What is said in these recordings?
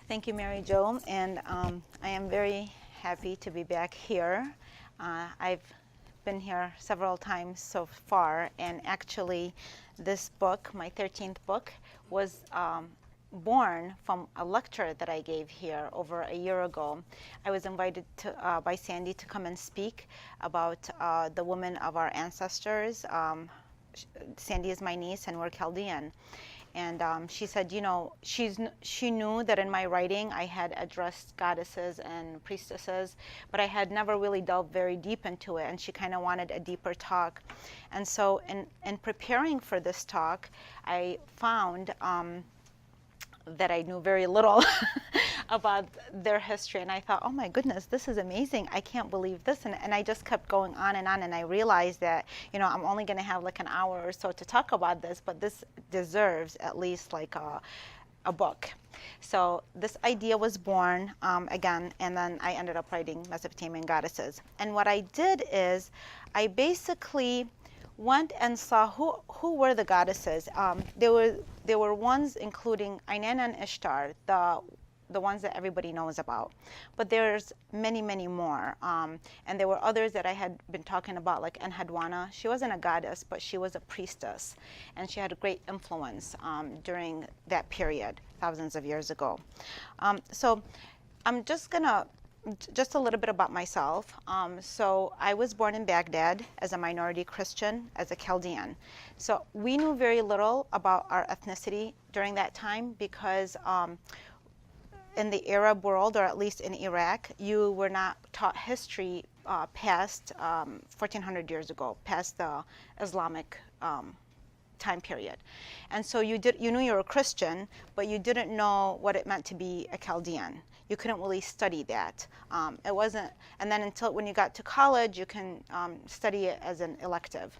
Thank you, Mary Jo, and I am very happy to be back here. I've been here several times so far, and actually this book, my 13th book, was born from a lecture that I gave here over a year ago. I was invited by Sandy to come and speak about the women of our ancestors. Sandy is my niece, and we're Chaldean. And she said, you know, she knew that in my writing I had addressed goddesses and priestesses, but I had never really delved very deep into it, and she kind of wanted a deeper talk. And so in preparing for this talk, I found that I knew very little about their history, and I thought, oh my goodness, this is amazing. I can't believe this. And I just kept going on, and I realized that, you know, I'm only going to have like an hour or so to talk about this, but this deserves at least like a book. So this idea was born again, and then I ended up writing Mesopotamian Goddesses. And what I did is I basically went and saw who were the goddesses. There were ones including Inanna and Ishtar, the ones that everybody knows about. But there's many, many more. And there were others that I had been talking about, like Enheduanna. She wasn't a goddess, but she was a priestess. And she had a great influence during that period, thousands of years ago. So I'm just a little bit about myself. So I was born in Baghdad as a minority Christian, as a Chaldean. So we knew very little about our ethnicity during that time because in the Arab world, or at least in Iraq, you were not taught history past 1400 years ago, past the Islamic time period. And so you knew you were a Christian, but you didn't know what it meant to be a Chaldean. You couldn't really study that. It wasn't, and then until when you got to college, you can study it as an elective.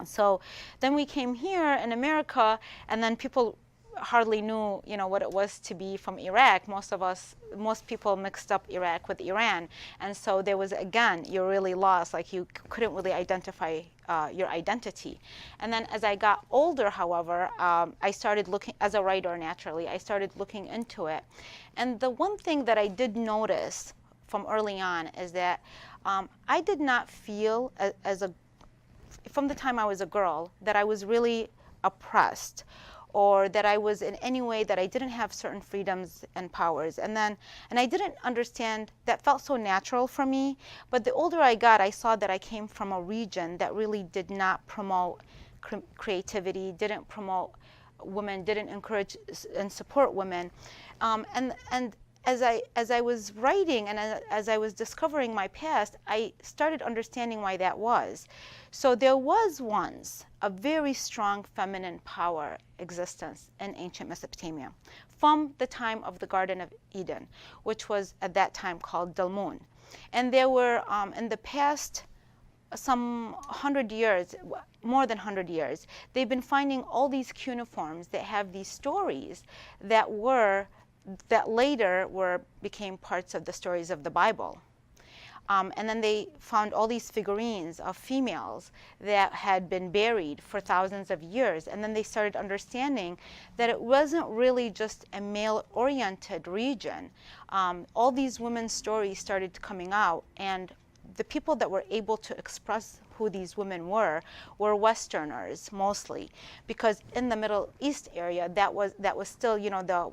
So then we came here in America, and then people hardly knew, you know, what it was to be from Iraq. Most people mixed up Iraq with Iran, and so there was, again, you're really lost. Like you couldn't really identify your identity. And then as I got older, however, I started looking, as a writer naturally, I started looking into it. And the one thing that I did notice from early on is that I did not feel from the time I was a girl, that I was really oppressed, or that I was in any way that I didn't have certain freedoms and powers. And I didn't understand, that felt so natural for me. But the older I got, I saw that I came from a region that really did not promote creativity, didn't promote women, didn't encourage and support women. And as I was writing and as I was discovering my past, I started understanding why that was. So there was once a very strong feminine power existence in ancient Mesopotamia from the time of the Garden of Eden, which was at that time called Dalmun. And there were, in the past some 100 years, more than 100 years, they've been finding all these cuneiforms that have these stories that later became parts of the stories of the Bible. And then they found all these figurines of females that had been buried for thousands of years. And then they started understanding that it wasn't really just a male-oriented region. All these women's stories started coming out, and the people that were able to express who these women were Westerners mostly, because in the Middle East area, that was still, you know,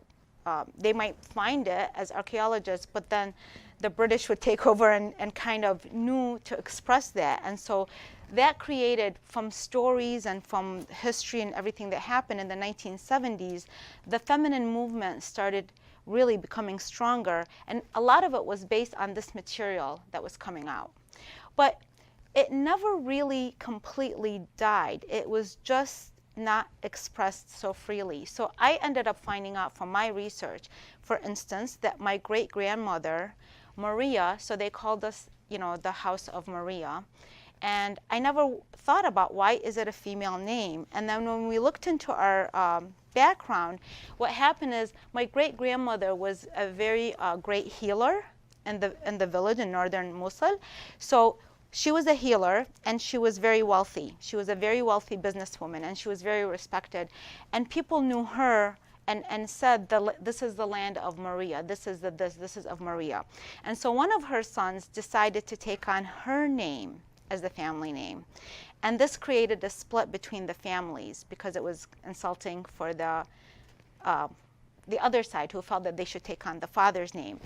they might find it as archaeologists, but then the British would take over and kind of knew to express that. And so that created, from stories and from history and everything that happened in the 1970s, the feminine movement started really becoming stronger. And a lot of it was based on this material that was coming out. But it never really completely died. It was just not expressed so freely. So I ended up finding out from my research, for instance, that my great-grandmother, Maria, so they called us, you know, the House of Maria, and I never thought about why is it a female name. And then when we looked into our background, what happened is my great-grandmother was a very great healer in the village in northern Mosul. So she was a healer, and she was very wealthy. She was a very wealthy businesswoman, and she was very respected. And people knew her and said, this is the land of Maria, this is of Maria. And so one of her sons decided to take on her name as the family name. And this created a split between the families because it was insulting for the other side, who felt that they should take on the father's name.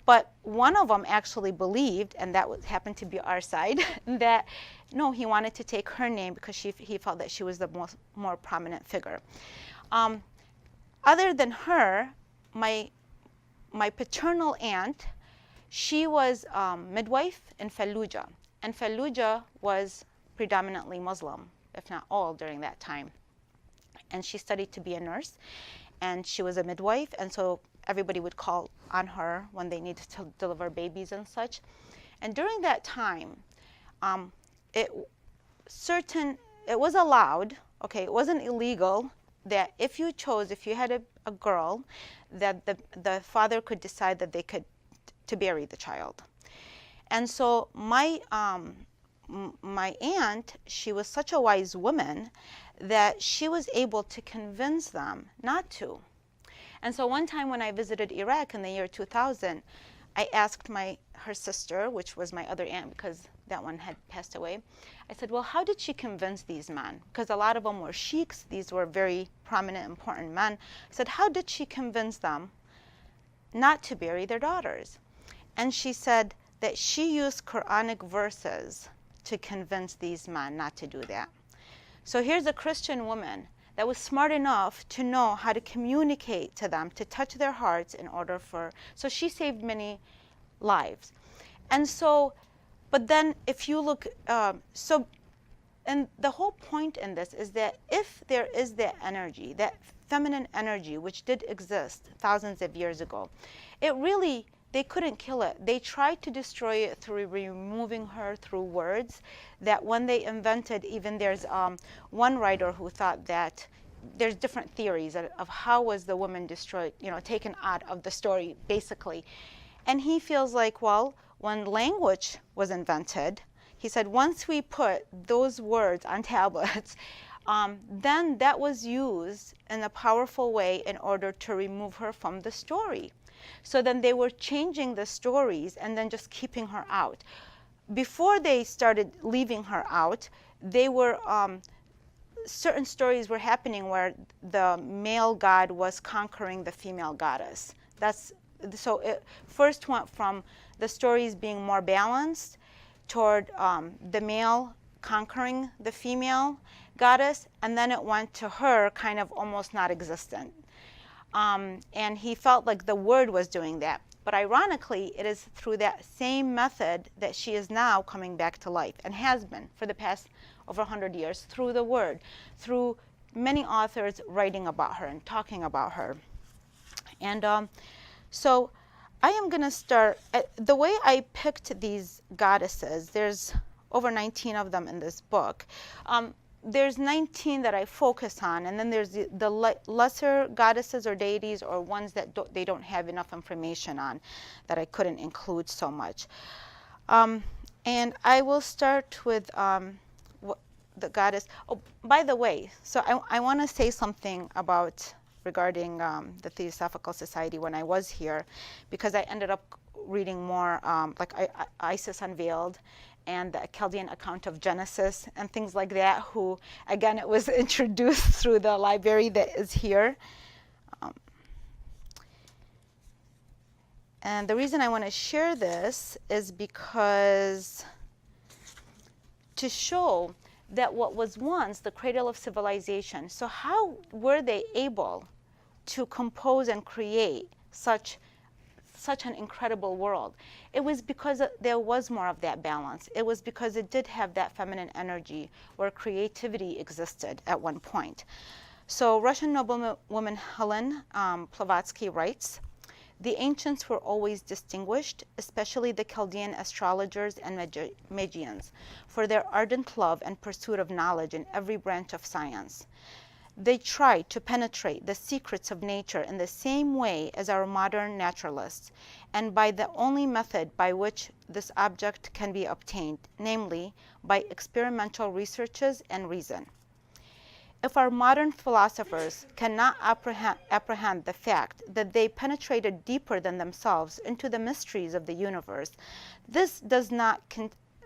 But one of them actually believed, and that happened to be our side, that no, he wanted to take her name because he felt that she was the more prominent figure. Other than her, my paternal aunt, she was midwife in Fallujah. And Fallujah was predominantly Muslim, if not all, during that time. And she studied to be a nurse, and she was a midwife, and so everybody would call on her when they needed to deliver babies and such. And during that time, it was allowed, okay, it wasn't illegal, that if you had a girl, that the father could decide that they could to bury the child. And so my aunt, she was such a wise woman that she was able to convince them not to. And so one time when I visited Iraq in the year 2000, I asked her sister, which was my other aunt because that one had passed away, I said, well, how did she convince these men? Because a lot of them were sheiks. These were very prominent, important men. I said, how did she convince them not to bury their daughters? And she said that she used Quranic verses to convince these men not to do that. So here's a Christian woman that was smart enough to know how to communicate to them, to touch their hearts so she saved many lives. And so, but then if you look, and the whole point in this is that if there is that energy, that feminine energy, which did exist thousands of years ago, they couldn't kill it. They tried to destroy it through removing her through words, that when they invented, even there's one writer who thought that there's different theories of how was the woman destroyed, taken out of the story, basically. And he feels like, well, when language was invented, he said, once we put those words on tablets, then that was used in a powerful way in order to remove her from the story. So then they were changing the stories and then just keeping her out. Before they started leaving her out, they were certain stories were happening where the male god was conquering the female goddess. So it first went from the stories being more balanced toward the male conquering the female goddess, and then it went to her kind of almost not existent. And he felt like the word was doing that. But ironically, it is through that same method that she is now coming back to life, and has been for the past over 100 years, through the word, through many authors writing about her and talking about her. And so I am going to start, the way I picked these goddesses, there's over 19 of them in this book. There's 19 that I focus on, and then there's the lesser goddesses or deities, or ones that they don't have enough information on, that I couldn't include so much. And I will start with the goddess. Oh, by the way, so I want to say something regarding the Theosophical Society when I was here, because I ended up reading more like Isis Unveiled and the Chaldean account of Genesis and things like that, who, again, it was introduced through the library that is here. And the reason I want to share this is because to show that what was once the cradle of civilization, so how were they able to compose and create such an incredible world? It was because there was more of that balance. It was because it did have that feminine energy where creativity existed at one point. So Russian noblewoman Helen Blavatsky writes, "The ancients were always distinguished, especially the Chaldean astrologers and Magians, for their ardent love and pursuit of knowledge in every branch of science. They tried to penetrate the secrets of nature in the same way as our modern naturalists, and by the only method by which this object can be obtained, namely by experimental researches and reason. If our modern philosophers cannot apprehend the fact that they penetrated deeper than themselves into the mysteries of the universe, this does not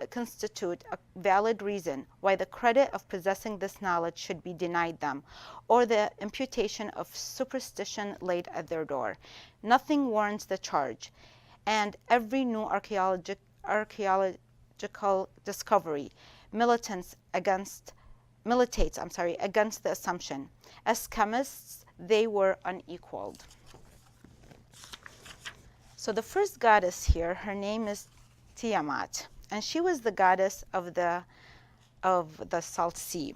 constitute a valid reason why the credit of possessing this knowledge should be denied them, or the imputation of superstition laid at their door. Nothing warrants the charge, and every new archaeological discovery militates against the assumption. As chemists, they were unequaled. So the first goddess here, her name is Tiamat, and she was the goddess of the Salt Sea.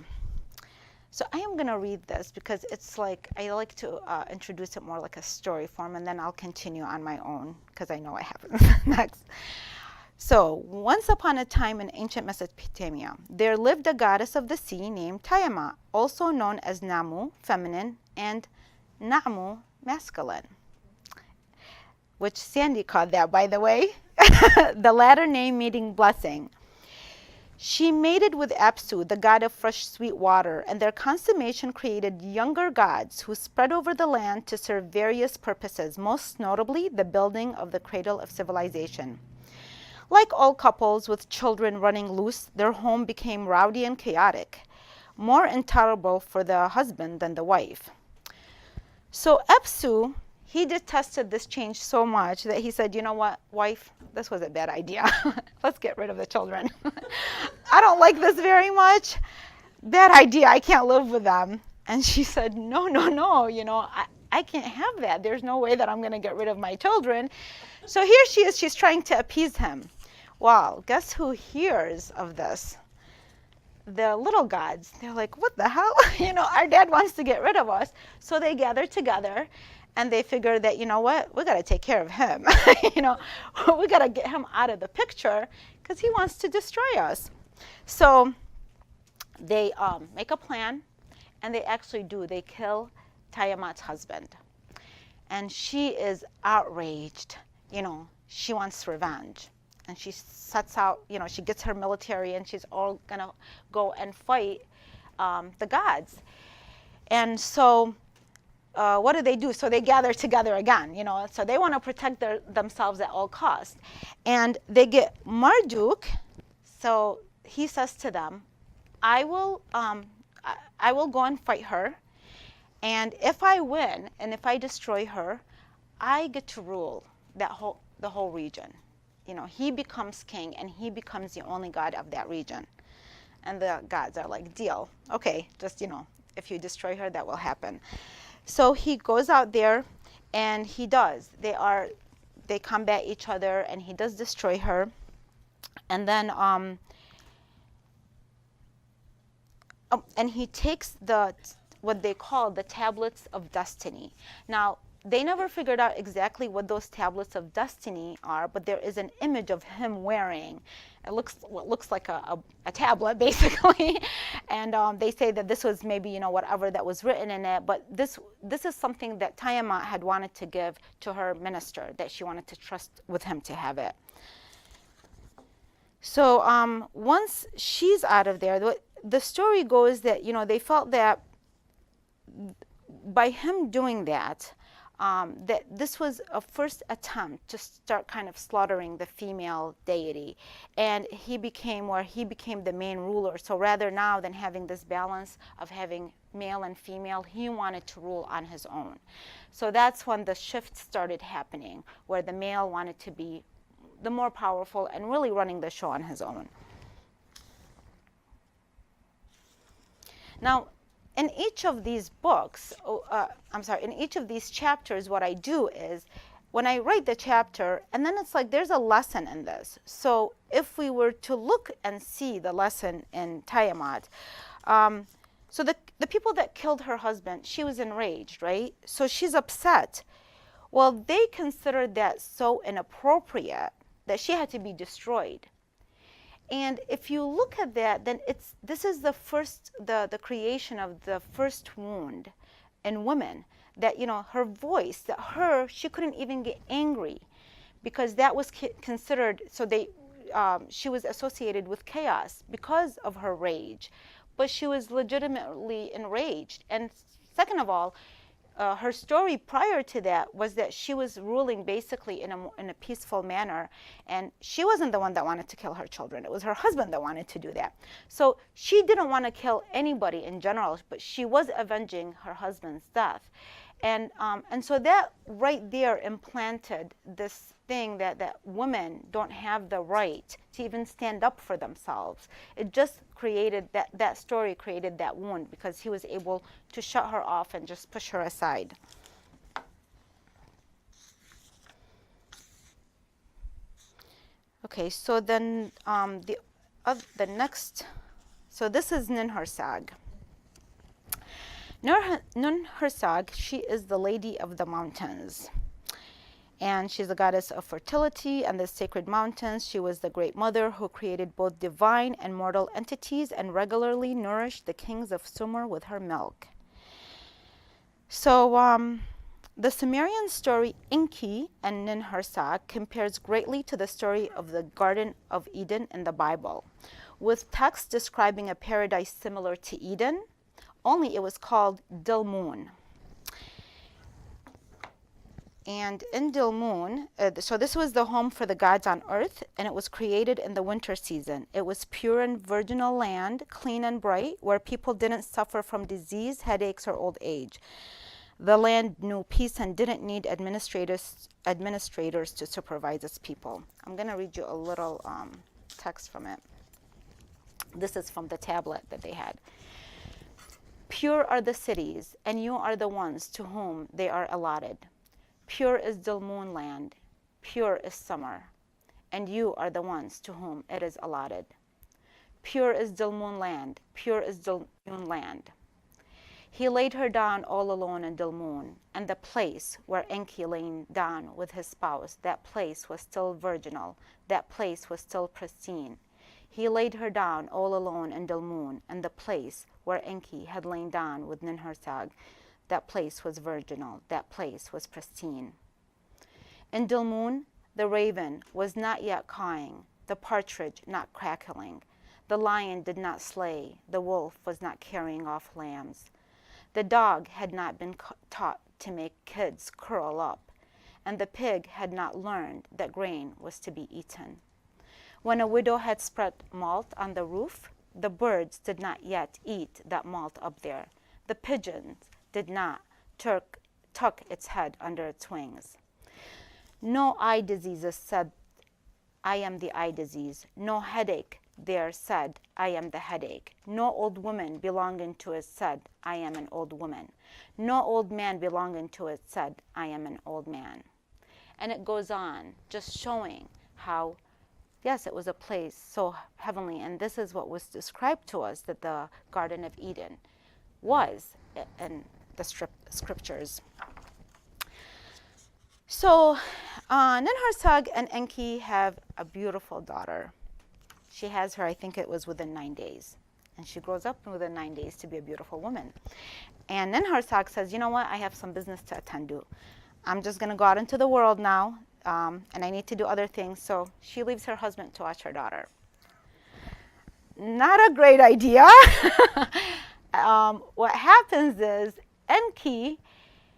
So I am going to read this because it's like, I like to introduce it more like a story form, and then I'll continue on my own because I know what happens next. So, once upon a time in ancient Mesopotamia, there lived a goddess of the sea named Tiamat, also known as Namou, feminine, and Namou, masculine, which Sandy called that, by the way, the latter name meaning blessing. She mated with Apsu, the god of fresh sweet water, and their consummation created younger gods who spread over the land to serve various purposes, most notably the building of the cradle of civilization. Like all couples with children running loose, their home became rowdy and chaotic, more intolerable for the husband than the wife. So Apsu, he detested this change so much that he said, you know what, wife, this was a bad idea. Let's get rid of the children. I don't like this very much. Bad idea, I can't live with them. And she said, no, I can't have that. There's no way that I'm going to get rid of my children. So here she is, she's trying to appease him. Well, guess who hears of this? The little gods. They're like, what the hell? Our dad wants to get rid of us. So they gather together and they figure that, you know what, we got to take care of him. We got to get him out of the picture because he wants to destroy us. So they make a plan, and they actually do. They kill Tiamat's husband. And she is outraged. She wants revenge. And she sets out, she gets her military, and she's all going to go and fight the gods. And so what do? So they gather together again, So they want to protect themselves at all costs. And they get Marduk. So he says to them, I will go and fight her. And if I win and if I destroy her, I get to rule the whole region. He becomes king, and he becomes the only god of that region. And the gods are like, deal. Okay, just, if you destroy her, that will happen. So he goes out there, and he does. They combat each other, and he does destroy her. And then, and he takes what they call the tablets of destiny. Now, they never figured out exactly what those tablets of destiny are, but there is an image of him wearing. What looks like a tablet, basically. And they say that this was maybe, whatever that was written in it. But this is something that Tiamat had wanted to give to her minister, that she wanted to trust with him to have it. So once she's out of there, the story goes that, they felt that by him doing that, that this was a first attempt to start kind of slaughtering the female deity. And he became the main ruler. So rather now than having this balance of having male and female, he wanted to rule on his own. So that's when the shift started happening, where the male wanted to be the more powerful and really running the show on his own. Now, in each of these books, in each of these chapters, what I do is, when I write the chapter, and then it's like there's a lesson in this. So if we were to look and see the lesson in Tiamat, so the people that killed her husband, she was enraged, right? So she's upset. Well, they considered that so inappropriate that she had to be destroyed. And if you look at that, then this is the first, the creation of the first wound in women. That, her voice, she couldn't even get angry, because that was considered, so she was associated with chaos because of her rage. but she was legitimately enraged. And second of all, her story prior to that was that she was ruling basically in a peaceful manner, and she wasn't the one that wanted to kill her children. It was her husband that wanted to do that. So she didn't want to kill anybody in general, but she was avenging her husband's death. And so that right there implanted this thing that women don't have the right to even stand up for themselves. It just created, that story created that wound, because he was able to shut her off and just push her aside. Okay, so then the next, so this is Ninhursag. Ninhursag, she is the lady of the mountains. And she's the goddess of fertility and the sacred mountains. She was the great mother who created both divine and mortal entities and regularly nourished the kings of Sumer with her milk. So the Sumerian story Enki and Ninhursag compares greatly to the story of the Garden of Eden in the Bible, with texts describing a paradise similar to Eden, only it was called Dilmun. And in Dilmun, so this was the home for the gods on earth, and it was created in the winter season. It was pure and virginal land, clean and bright, where people didn't suffer from disease, headaches, or old age. The land knew peace and didn't need administrators to supervise its people. I'm going to read you a little text from it. This is from the tablet that they had. Pure are the cities, and you are the ones to whom they are allotted. Pure is Dilmun land, pure is summer, and you are the ones to whom it is allotted. Pure is Dilmun land, pure is Dilmun land. He laid her down all alone in Dilmun, and the place where Enki lay down with his spouse, that place was still virginal, that place was still pristine. He laid her down all alone in Dilmun, and the place where Enki had lain down with Ninhursag, that place was virginal, that place was pristine. In Dilmun, the raven was not yet cawing, the partridge not crackling, the lion did not slay, the wolf was not carrying off lambs. The dog had not been taught to make kids curl up, and the pig had not learned that grain was to be eaten. When a widow had spread malt on the roof, the birds did not yet eat that malt up there. The pigeons did not tuck its head under its wings. No eye diseases said, I am the eye disease. No headache there said, I am the headache. No old woman belonging to it said, I am an old woman. No old man belonging to it said, I am an old man. And it goes on, just showing how, yes, it was a place so heavenly, and this is what was described to us that the Garden of Eden was in the scriptures. So Ninhursag and Enki have a beautiful daughter. She has her, I think it was within 9 days. And she grows up within 9 days to be a beautiful woman. And Ninhursag says, you know what, I have some business to attend to. I'm just going to go out into the world now, and I need to do other things. So she leaves her husband to watch her daughter. Not a great idea. What happens is Enki,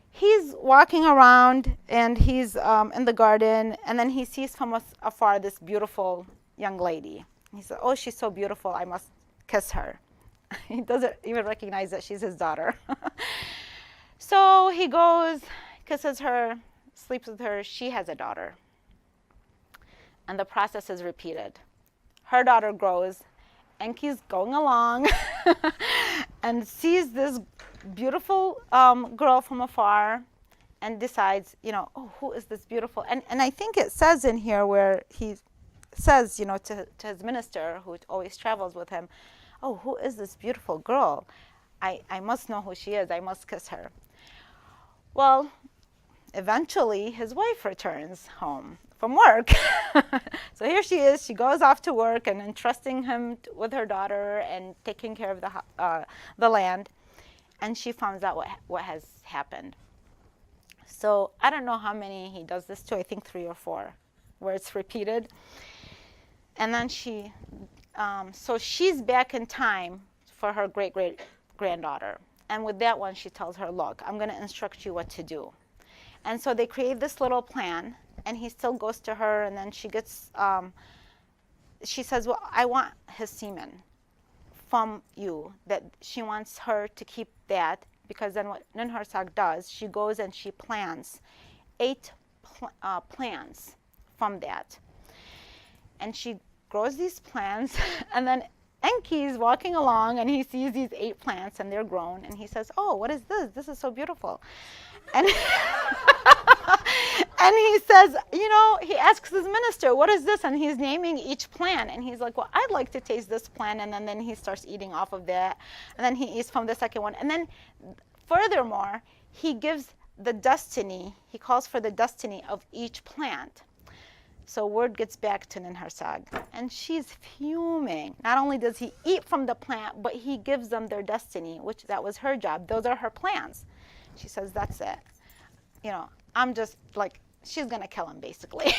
he's walking around and he's in the garden, and then he sees from afar this beautiful young lady. He says, oh, she's so beautiful, I must kiss her. He doesn't even recognize that she's his daughter. So he goes, kisses her, sleeps with her. She has a daughter. And the process is repeated. Her daughter grows. Enki's going along and sees this beautiful girl from afar and decides, you know, oh, who is this beautiful? And I think it says in here where he says, you know, to his minister who always travels with him, oh, who is this beautiful girl? I must know who she is. I must kiss her. Well, eventually his wife returns home from work. So here she is. She goes off to work and entrusting him with her daughter and taking care of the land. And she finds out what has happened. So I don't know how many he does this to. I think 3 or 4, where it's repeated. And then so she's back in time for her great-great-granddaughter. And with that one, she tells her, look, I'm going to instruct you what to do. And so they create this little plan, and he still goes to her, and then she says, well, I want his semen from you, that she wants her to keep that, because then what Ninhursag does, she goes and she plants 8 plants from that. And she grows these plants, and then Enki is walking along, and he sees these 8 plants, and they're grown, and he says, oh, what is this? This is so beautiful. And, and he says, he asks his minister, what is this? And he's naming each plant, and he's like, well, I'd like to taste this plant, and then he starts eating off of that, and then he eats from the second one. And then furthermore, he gives the destiny, he calls for the destiny of each plant. So word gets back to Ninhursag, and she's fuming. Not only does he eat from the plant, but he gives them their destiny, which that was her job. Those are her plans. She says, that's it. I'm just like, she's going to kill him, basically.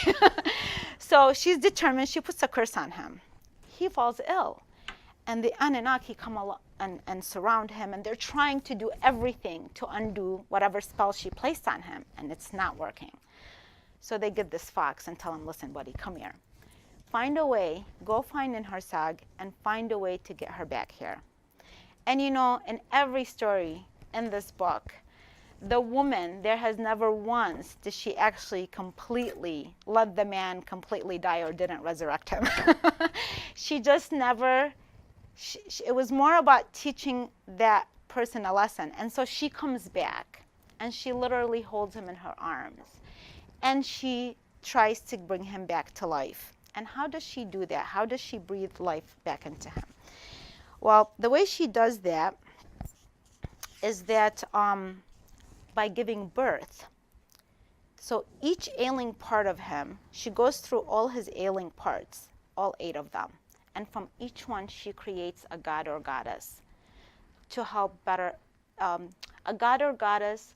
So she's determined. She puts a curse on him. He falls ill. And the Anunnaki come along and surround him, and they're trying to do everything to undo whatever spell she placed on him, and it's not working. So they get this fox and tell him, listen, buddy, come here. Find a way, go find Ninhursag, and find a way to get her back here. And in every story in this book, the woman, there has never once did she actually completely let the man completely die or didn't resurrect him. She just never, it was more about teaching that person a lesson. And so she comes back, and she literally holds him in her arms. And she tries to bring him back to life. And how does she do that? How does she breathe life back into him? Well, the way she does that is that by giving birth. So each ailing part of him, she goes through all his ailing parts, all 8 of them. And from each one, she creates a god or goddess to help better, a god or goddess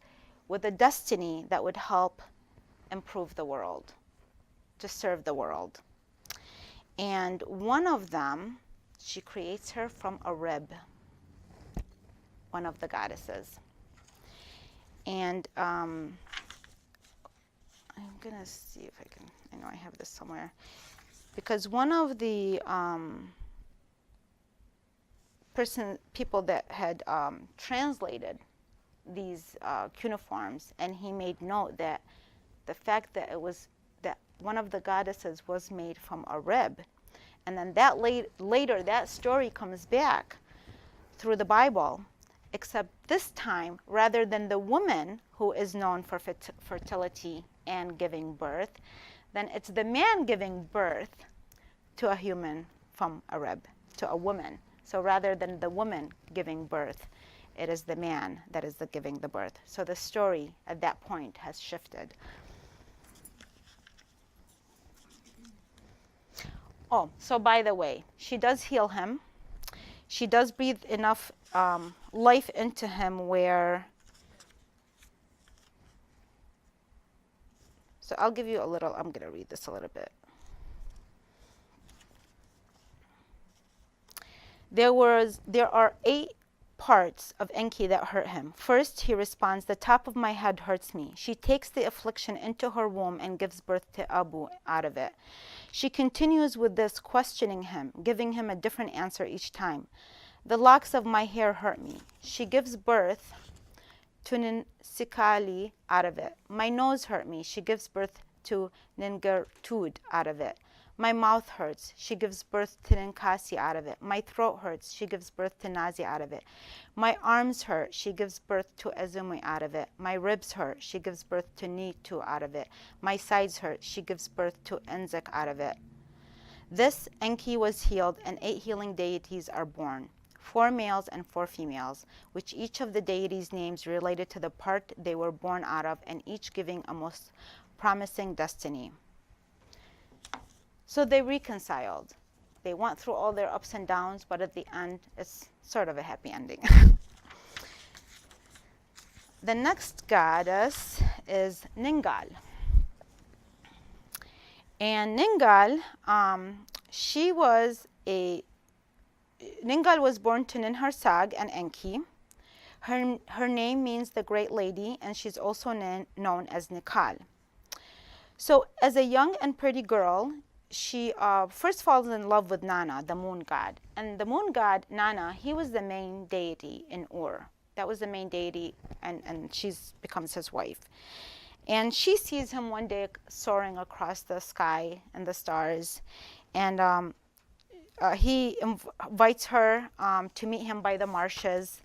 with a destiny that would help improve the world, to serve the world. And one of them, she creates her from a rib, one of the goddesses. And I'm going to see if I can, I know I have this somewhere. Because one of the people that had translated these cuneiforms, and he made note that the fact that it was that one of the goddesses was made from a rib, and then that later that story comes back through the Bible, except this time, rather than the woman who is known for fertility and giving birth, then it's the man giving birth to a human from a rib, to a woman. So rather than the woman giving birth, it is the man that is giving the birth. So the story at that point has shifted. Oh, so by the way, she does heal him. She does breathe enough life into him where, so I'll give you a little, I'm going to read this a little bit. There are 8 parts of Enki that hurt him. First, he responds, the top of my head hurts me. She takes the affliction into her womb and gives birth to Abu out of it. She continues with this, questioning him, giving him a different answer each time. The locks of my hair hurt me. She gives birth to Ninsikali out of it. My nose hurt me. She gives birth to Ningertud out of it. My mouth hurts. She gives birth to Ninkasi out of it. My throat hurts. She gives birth to Nazi out of it. My arms hurt. She gives birth to Azumi out of it. My ribs hurt. She gives birth to Nitu out of it. My sides hurt. She gives birth to Enzek out of it. This Enki was healed, and 8 healing deities are born, 4 males and 4 females, which each of the deities' names related to the part they were born out of, and each giving a most promising destiny. So they reconciled. They went through all their ups and downs, but at the end, it's sort of a happy ending. The next goddess is Ningal. And Ningal, she was a Ningal was born to Ninhursag and Enki. Her name means the great lady, and she's also known as Nikal. So as a young and pretty girl, she first falls in love with Nana, the moon god. And the moon god, Nana, he was the main deity in Ur. That was the main deity, and she becomes his wife. And she sees him one day soaring across the sky and the stars. And he invites her to meet him by the marshes.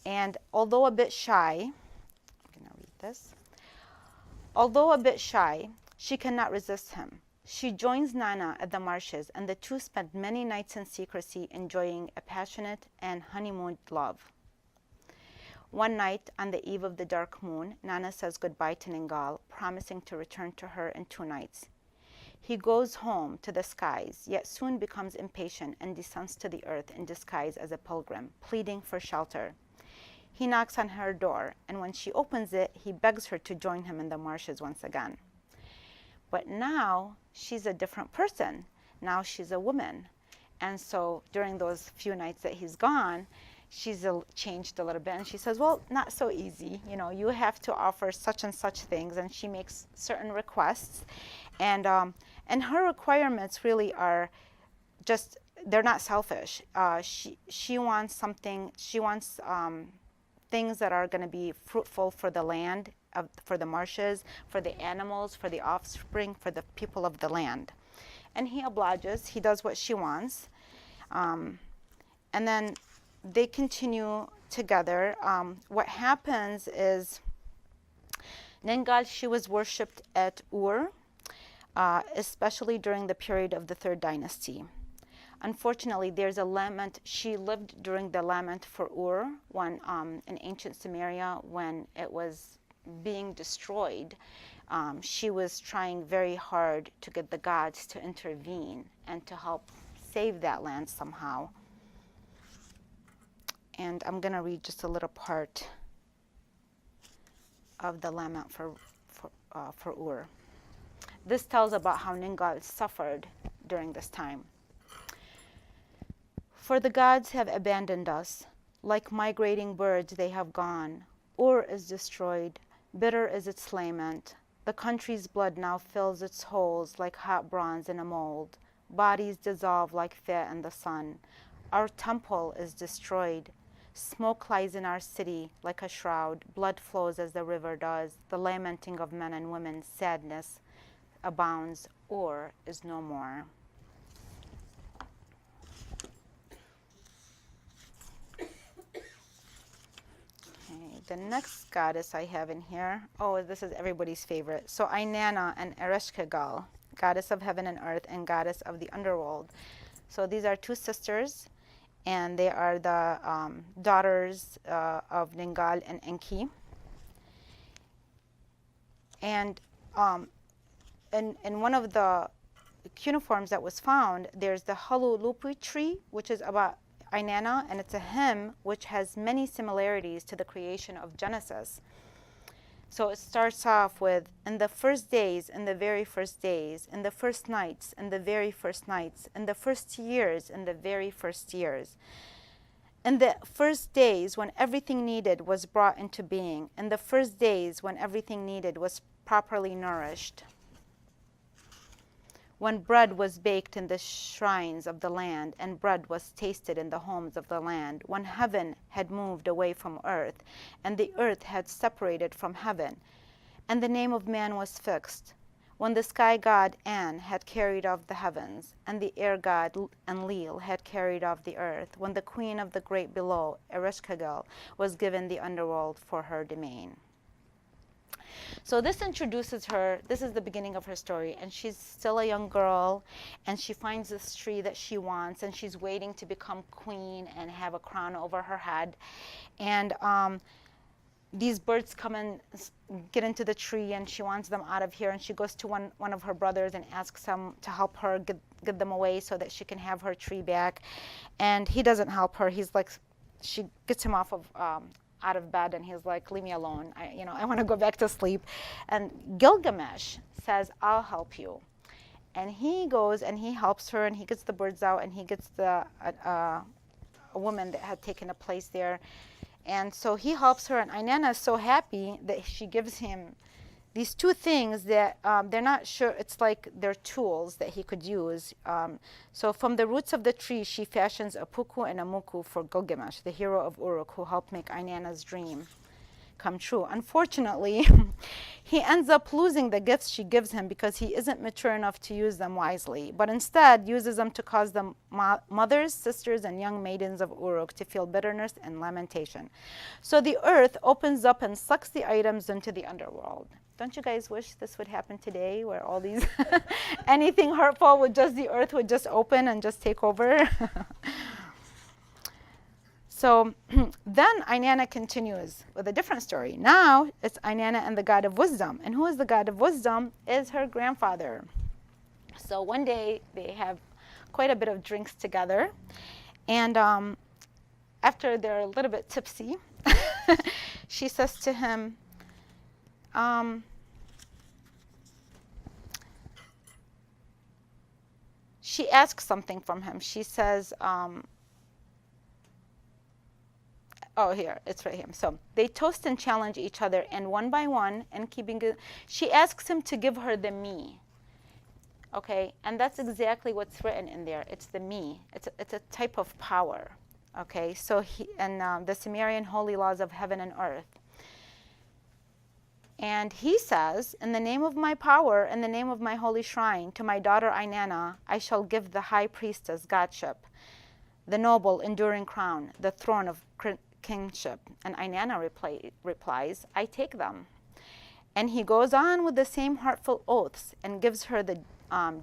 And although a bit shy, I'm going to read this. Although a bit shy, she cannot resist him. She joins Nana at the marshes, and the two spend many nights in secrecy enjoying a passionate and honeymooned love. One night, on the eve of the dark moon, Nana says goodbye to Ningal, promising to return to her in 2 nights. He goes home to the skies, yet soon becomes impatient and descends to the earth in disguise as a pilgrim, pleading for shelter. He knocks on her door, and when she opens it, he begs her to join him in the marshes once again. But now she's a different person. Now she's a woman. And so during those few nights that he's gone, she's changed a little bit. And she says, well, not so easy. You know, you have to offer such and such things. And she makes certain requests. And her requirements really are just, they're not selfish. She wants something, she wants things that are going to be fruitful for the land, for the marshes, for the animals, for the offspring, for the people of the land. And he obliges, he does what she wants. And then they continue together. What happens is Ningal, she was worshipped at Ur, especially during the period of the 3rd dynasty. Unfortunately, there's a lament. She lived during the lament for Ur, when in ancient Sumeria, when it was being destroyed. She was trying very hard to get the gods to intervene and to help save that land somehow. And I'm going to read just a little part of the lament for Ur. This tells about how Ningal suffered during this time. For the gods have abandoned us. Like migrating birds, they have gone. Ur is destroyed. Bitter is its lament. The country's blood now fills its holes like hot bronze in a mold. Bodies dissolve like fat in the sun. Our temple is destroyed. Smoke lies in our city like a shroud. Blood flows as the river does. The lamenting of men and women, sadness abounds. Ur is no more. The next goddess I have in here, oh, this is everybody's favorite. So Inanna and Ereshkigal, goddess of heaven and earth and goddess of the underworld. So these are 2 sisters, and they are the daughters of Ningal and Enki. And in one of the cuneiforms that was found, there's the Halulupi tree, which is about Inanna, and it's a hymn which has many similarities to the creation of Genesis. So it starts off with, in the first days, in the very first days, in the first nights, in the very first nights, in the first years, in the very first years. In the first days when everything needed was brought into being, in the first days when everything needed was properly nourished. When bread was baked in the shrines of the land, and bread was tasted in the homes of the land, when heaven had moved away from earth, and the earth had separated from heaven, and the name of man was fixed, when the sky god An had carried off the heavens, and the air god Enlil had carried off the earth, when the queen of the great below, Ereshkigal, was given the underworld for her domain. So this introduces her, this is the beginning of her story, and she's still a young girl, and she finds this tree that she wants, and she's waiting to become queen and have a crown over her head. And these birds come and get into the tree, and she wants them out of here, and she goes to one of her brothers and asks him to help her get them away so that she can have her tree back. And he doesn't help her. He's like, she gets him off of out of bed, and he's like, leave me alone. I want to go back to sleep. And Gilgamesh says, I'll help you. And he goes and he helps her, and he gets the birds out, and he gets the a woman that had taken a place there. And so he helps her, and Inanna is so happy that she gives him these two things that they're not sure, it's like they're tools that he could use. So from the roots of the tree, she fashions a puku and a muku for Gilgamesh, the hero of Uruk, who helped make Inanna's dream come true. Unfortunately, he ends up losing the gifts she gives him because he isn't mature enough to use them wisely, but instead uses them to cause the mothers, sisters, and young maidens of Uruk to feel bitterness and lamentation. So the earth opens up and sucks the items into the underworld. Don't you guys wish this would happen today, where all these, anything hurtful would just, the earth would just open and just take over? So then Inanna continues with a different story. Now it's Inanna and the god of wisdom. And who is the god of wisdom? Is her grandfather. So one day they have quite a bit of drinks together. And after they're a little bit tipsy, she says to him, she asks something from him. She says, oh, here, it's right here. So they toast and challenge each other, and one by one, and keeping it, she asks him to give her the me. Okay, and that's exactly what's written in there. It's the me. It's a type of power. Okay, so the Sumerian holy laws of heaven and earth. And he says, in the name of my power, in the name of my holy shrine, to my daughter Inanna, I shall give the high priestess godship, the noble, enduring crown, the throne of kingship. And Inanna replies, I take them. And he goes on with the same heartful oaths and gives her the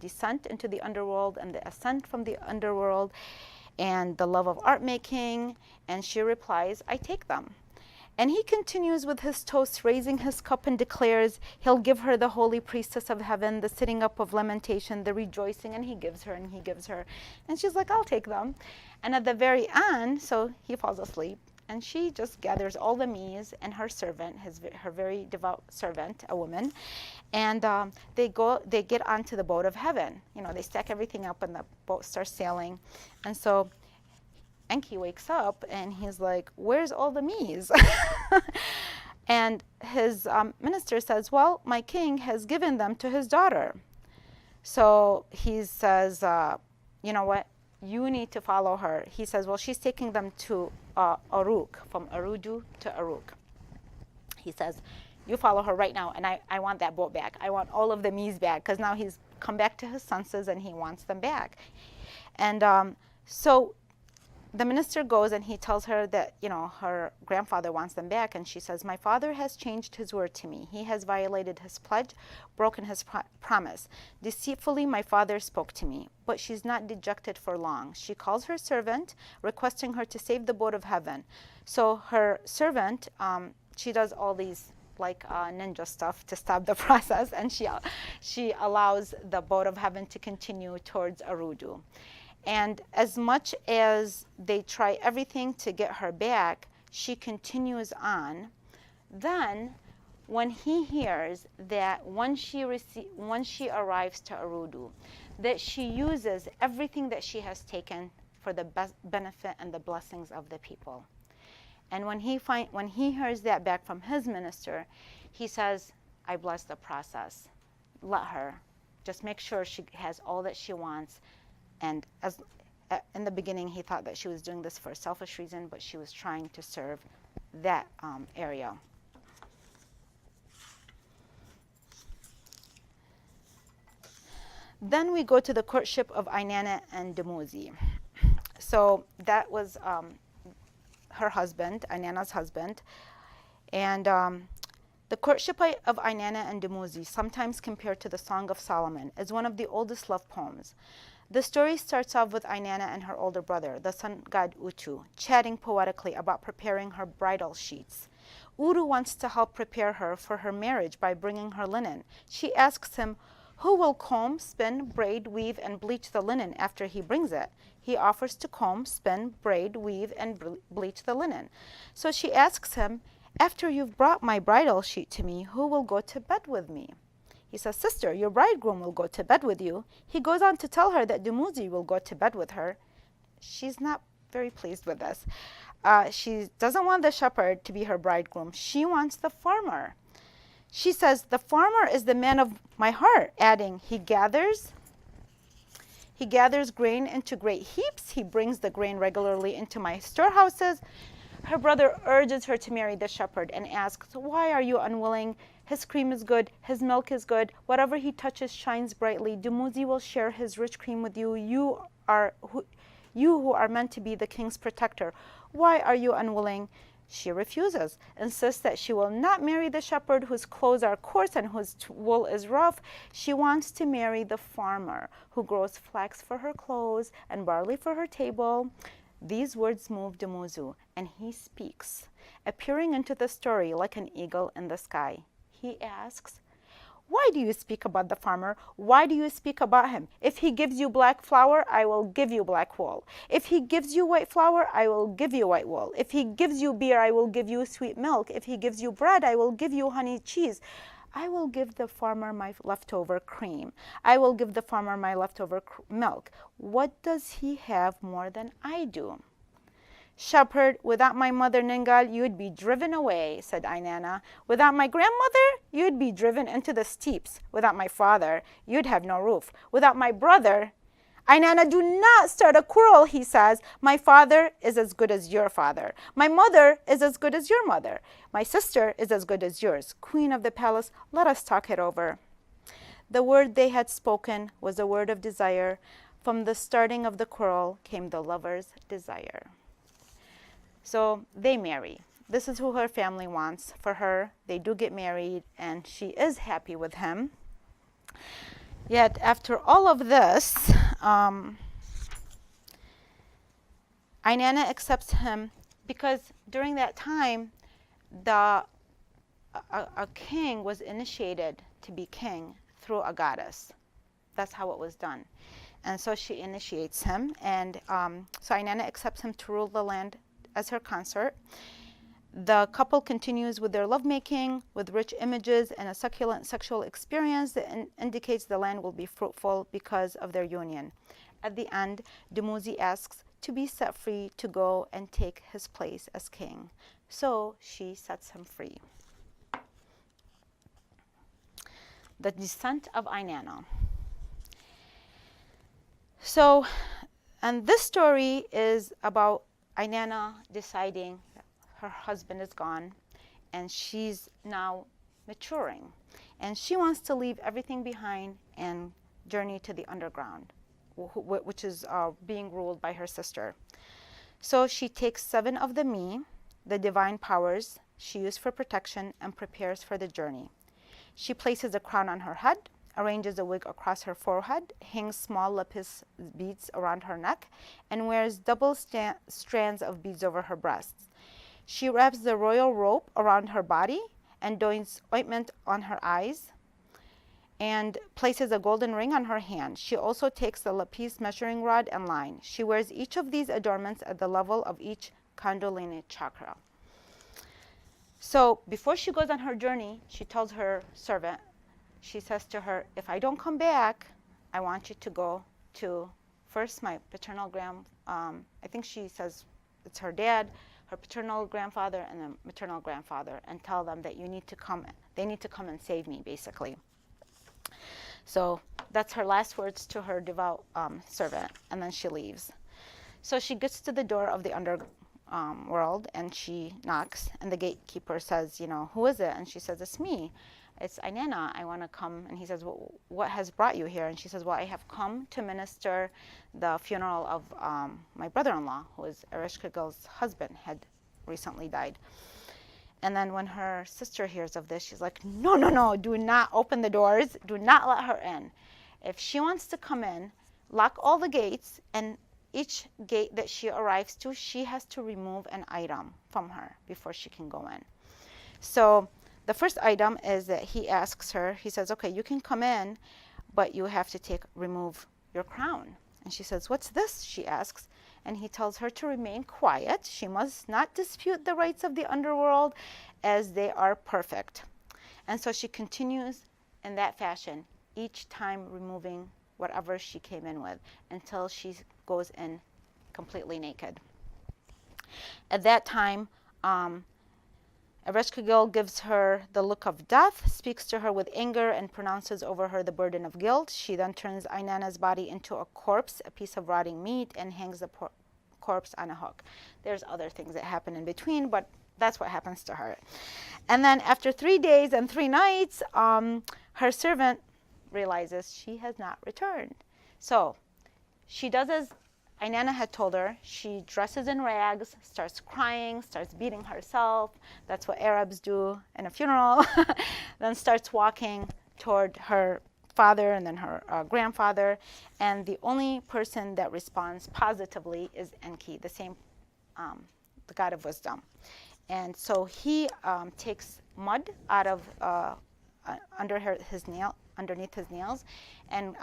descent into the underworld and the ascent from the underworld and the love of art making. And she replies, I take them. And he continues with his toast, raising his cup, and declares he'll give her the holy priestess of heaven, the sitting up of lamentation, the rejoicing, and he gives her, and he gives her. And she's like, I'll take them. And at the very end, so he falls asleep, and she just gathers all the me's and her servant, her very devout servant, a woman, and they get onto the boat of heaven. You know, they stack everything up, and the boat starts sailing. And so Enki wakes up and he's like, where's all the me's? And his minister says, well, my king has given them to his daughter. So he says, you know what? You need to follow her. He says, well, she's taking them to Uruk, from Arudu to Uruk. He says, you follow her right now, and I want that boat back. I want all of the me's back, because now he's come back to his senses and he wants them back. And so the minister goes and he tells her that, you know, her grandfather wants them back, and she says, my father has changed his word to me. He has violated his pledge, broken his promise. Deceitfully, my father spoke to me, but she's not dejected for long. She calls her servant, requesting her to save the boat of heaven. So her servant, she does all these like ninja stuff to stop the process, and she allows the boat of heaven to continue towards Arudu. And as much as they try everything to get her back, she continues on. Then, when he hears that when she arrives to Arudu, that she uses everything that she has taken for the benefit and the blessings of the people. And when he hears that back from his minister, he says, I bless the process. Let her. Just make sure she has all that she wants. And in the beginning, he thought that she was doing this for a selfish reason, but she was trying to serve that area. Then we go to the courtship of Inanna and Dumuzi. So that was her husband, Inanna's husband. And the courtship of Inanna and Dumuzi, sometimes compared to the Song of Solomon, is one of the oldest love poems. The story starts off with Inanna and her older brother, the sun god Utu, chatting poetically about preparing her bridal sheets. Uru wants to help prepare her for her marriage by bringing her linen. She asks him, who will comb, spin, braid, weave, and bleach the linen after he brings it? He offers to comb, spin, braid, weave, and bleach the linen. So she asks him, after you've brought my bridal sheet to me, who will go to bed with me? He says, sister, your bridegroom will go to bed with you. He goes on to tell her that Dumuzi will go to bed with her. She's not very pleased with this. She doesn't want the shepherd to be her bridegroom. She wants the farmer. She says, the farmer is the man of my heart, adding, he gathers grain into great heaps. He brings the grain regularly into my storehouses. Her brother urges her to marry the shepherd and asks, why are you unwilling? His cream is good. His milk is good. Whatever he touches shines brightly. Dumuzi will share his rich cream with you. You who are meant to be the king's protector. Why are you unwilling? She refuses, insists that she will not marry the shepherd whose clothes are coarse and whose wool is rough. She wants to marry the farmer who grows flax for her clothes and barley for her table. These words move Dumuzi, and he speaks, appearing into the story like an eagle in the sky. He asks, why do you speak about the farmer? Why do you speak about him? If he gives you black flour, I will give you black wool. If he gives you white flour, I will give you white wool. If he gives you beer, I will give you sweet milk. If he gives you bread, I will give you honey cheese. I will give the farmer my leftover cream. I will give the farmer my leftover milk. What does he have more than I do? Shepherd, without my mother Ningal, you'd be driven away, said Ainana. Without my grandmother, you'd be driven into the steeps. Without my father, you'd have no roof. Without my brother, Ainana, do not start a quarrel, he says. My father is as good as your father. My mother is as good as your mother. My sister is as good as yours. Queen of the palace, let us talk it over. The word they had spoken was a word of desire. From the starting of the quarrel came the lover's desire. So they marry. This is who her family wants for her. They do get married, and she is happy with him. Yet after all of this, Ainana accepts him because during that time, a king was initiated to be king through a goddess. That's how it was done. And so she initiates him, and so Ainana accepts him to rule the land as her consort. The couple continues with their lovemaking, with rich images and a succulent sexual experience that indicates the land will be fruitful because of their union. At the end, Dumuzi asks to be set free to go and take his place as king. So she sets him free. The descent of Ainana. So, and this story is about Ainana deciding that her husband is gone and she's now maturing. And she wants to leave everything behind and journey to the underground, which is being ruled by her sister. So she takes 7 of the Mi, the divine powers she used for protection, and prepares for the journey. She places a crown on her head, arranges a wig across her forehead, hangs small lapis beads around her neck, and wears double strands of beads over her breasts. She wraps the royal rope around her body and doins ointment on her eyes and places a golden ring on her hand. She also takes the lapis measuring rod and line. She wears each of these adornments at the level of each Kundalini chakra. So before she goes on her journey, she tells her servant, she says to her, if I don't come back, I want you to go to first my paternal I think she says it's her dad, her paternal grandfather, and then maternal grandfather, and tell them that you need to come, they need to come and save me, basically. So that's her last words to her devout servant, and then she leaves. So she gets to the door of the underworld, and she knocks, and the gatekeeper says, who is it? And she says, it's me. It's Ainana, I want to come. And he says, well, what has brought you here? And she says, well, I have come to minister the funeral of my brother-in-law, who is Ereshkigal's husband, had recently died. And then when her sister hears of this, she's like, no, no, no, do not open the doors. Do not let her in. If she wants to come in, lock all the gates, and each gate that she arrives to, she has to remove an item from her before she can go in. So the first item is that he asks her, he says, okay, you can come in, but you have to remove your crown. And she says, what's this? She asks. And he tells her to remain quiet. She must not dispute the rights of the underworld as they are perfect. And so she continues in that fashion, each time removing whatever she came in with until she goes in completely naked. At that time, Ereshkigal gives her the look of death, speaks to her with anger, and pronounces over her the burden of guilt. She then turns Ainana's body into a corpse, a piece of rotting meat, and hangs the corpse on a hook. There's other things that happen in between, but that's what happens to her. And then after 3 days and 3 nights, her servant realizes she has not returned. So she does as Ainana had told her. She dresses in rags, starts crying, starts beating herself. That's what Arabs do in a funeral. Then starts walking toward her father and then her grandfather. And the only person that responds positively is Enki, the same, the god of wisdom. And so he takes mud out of underneath his nails and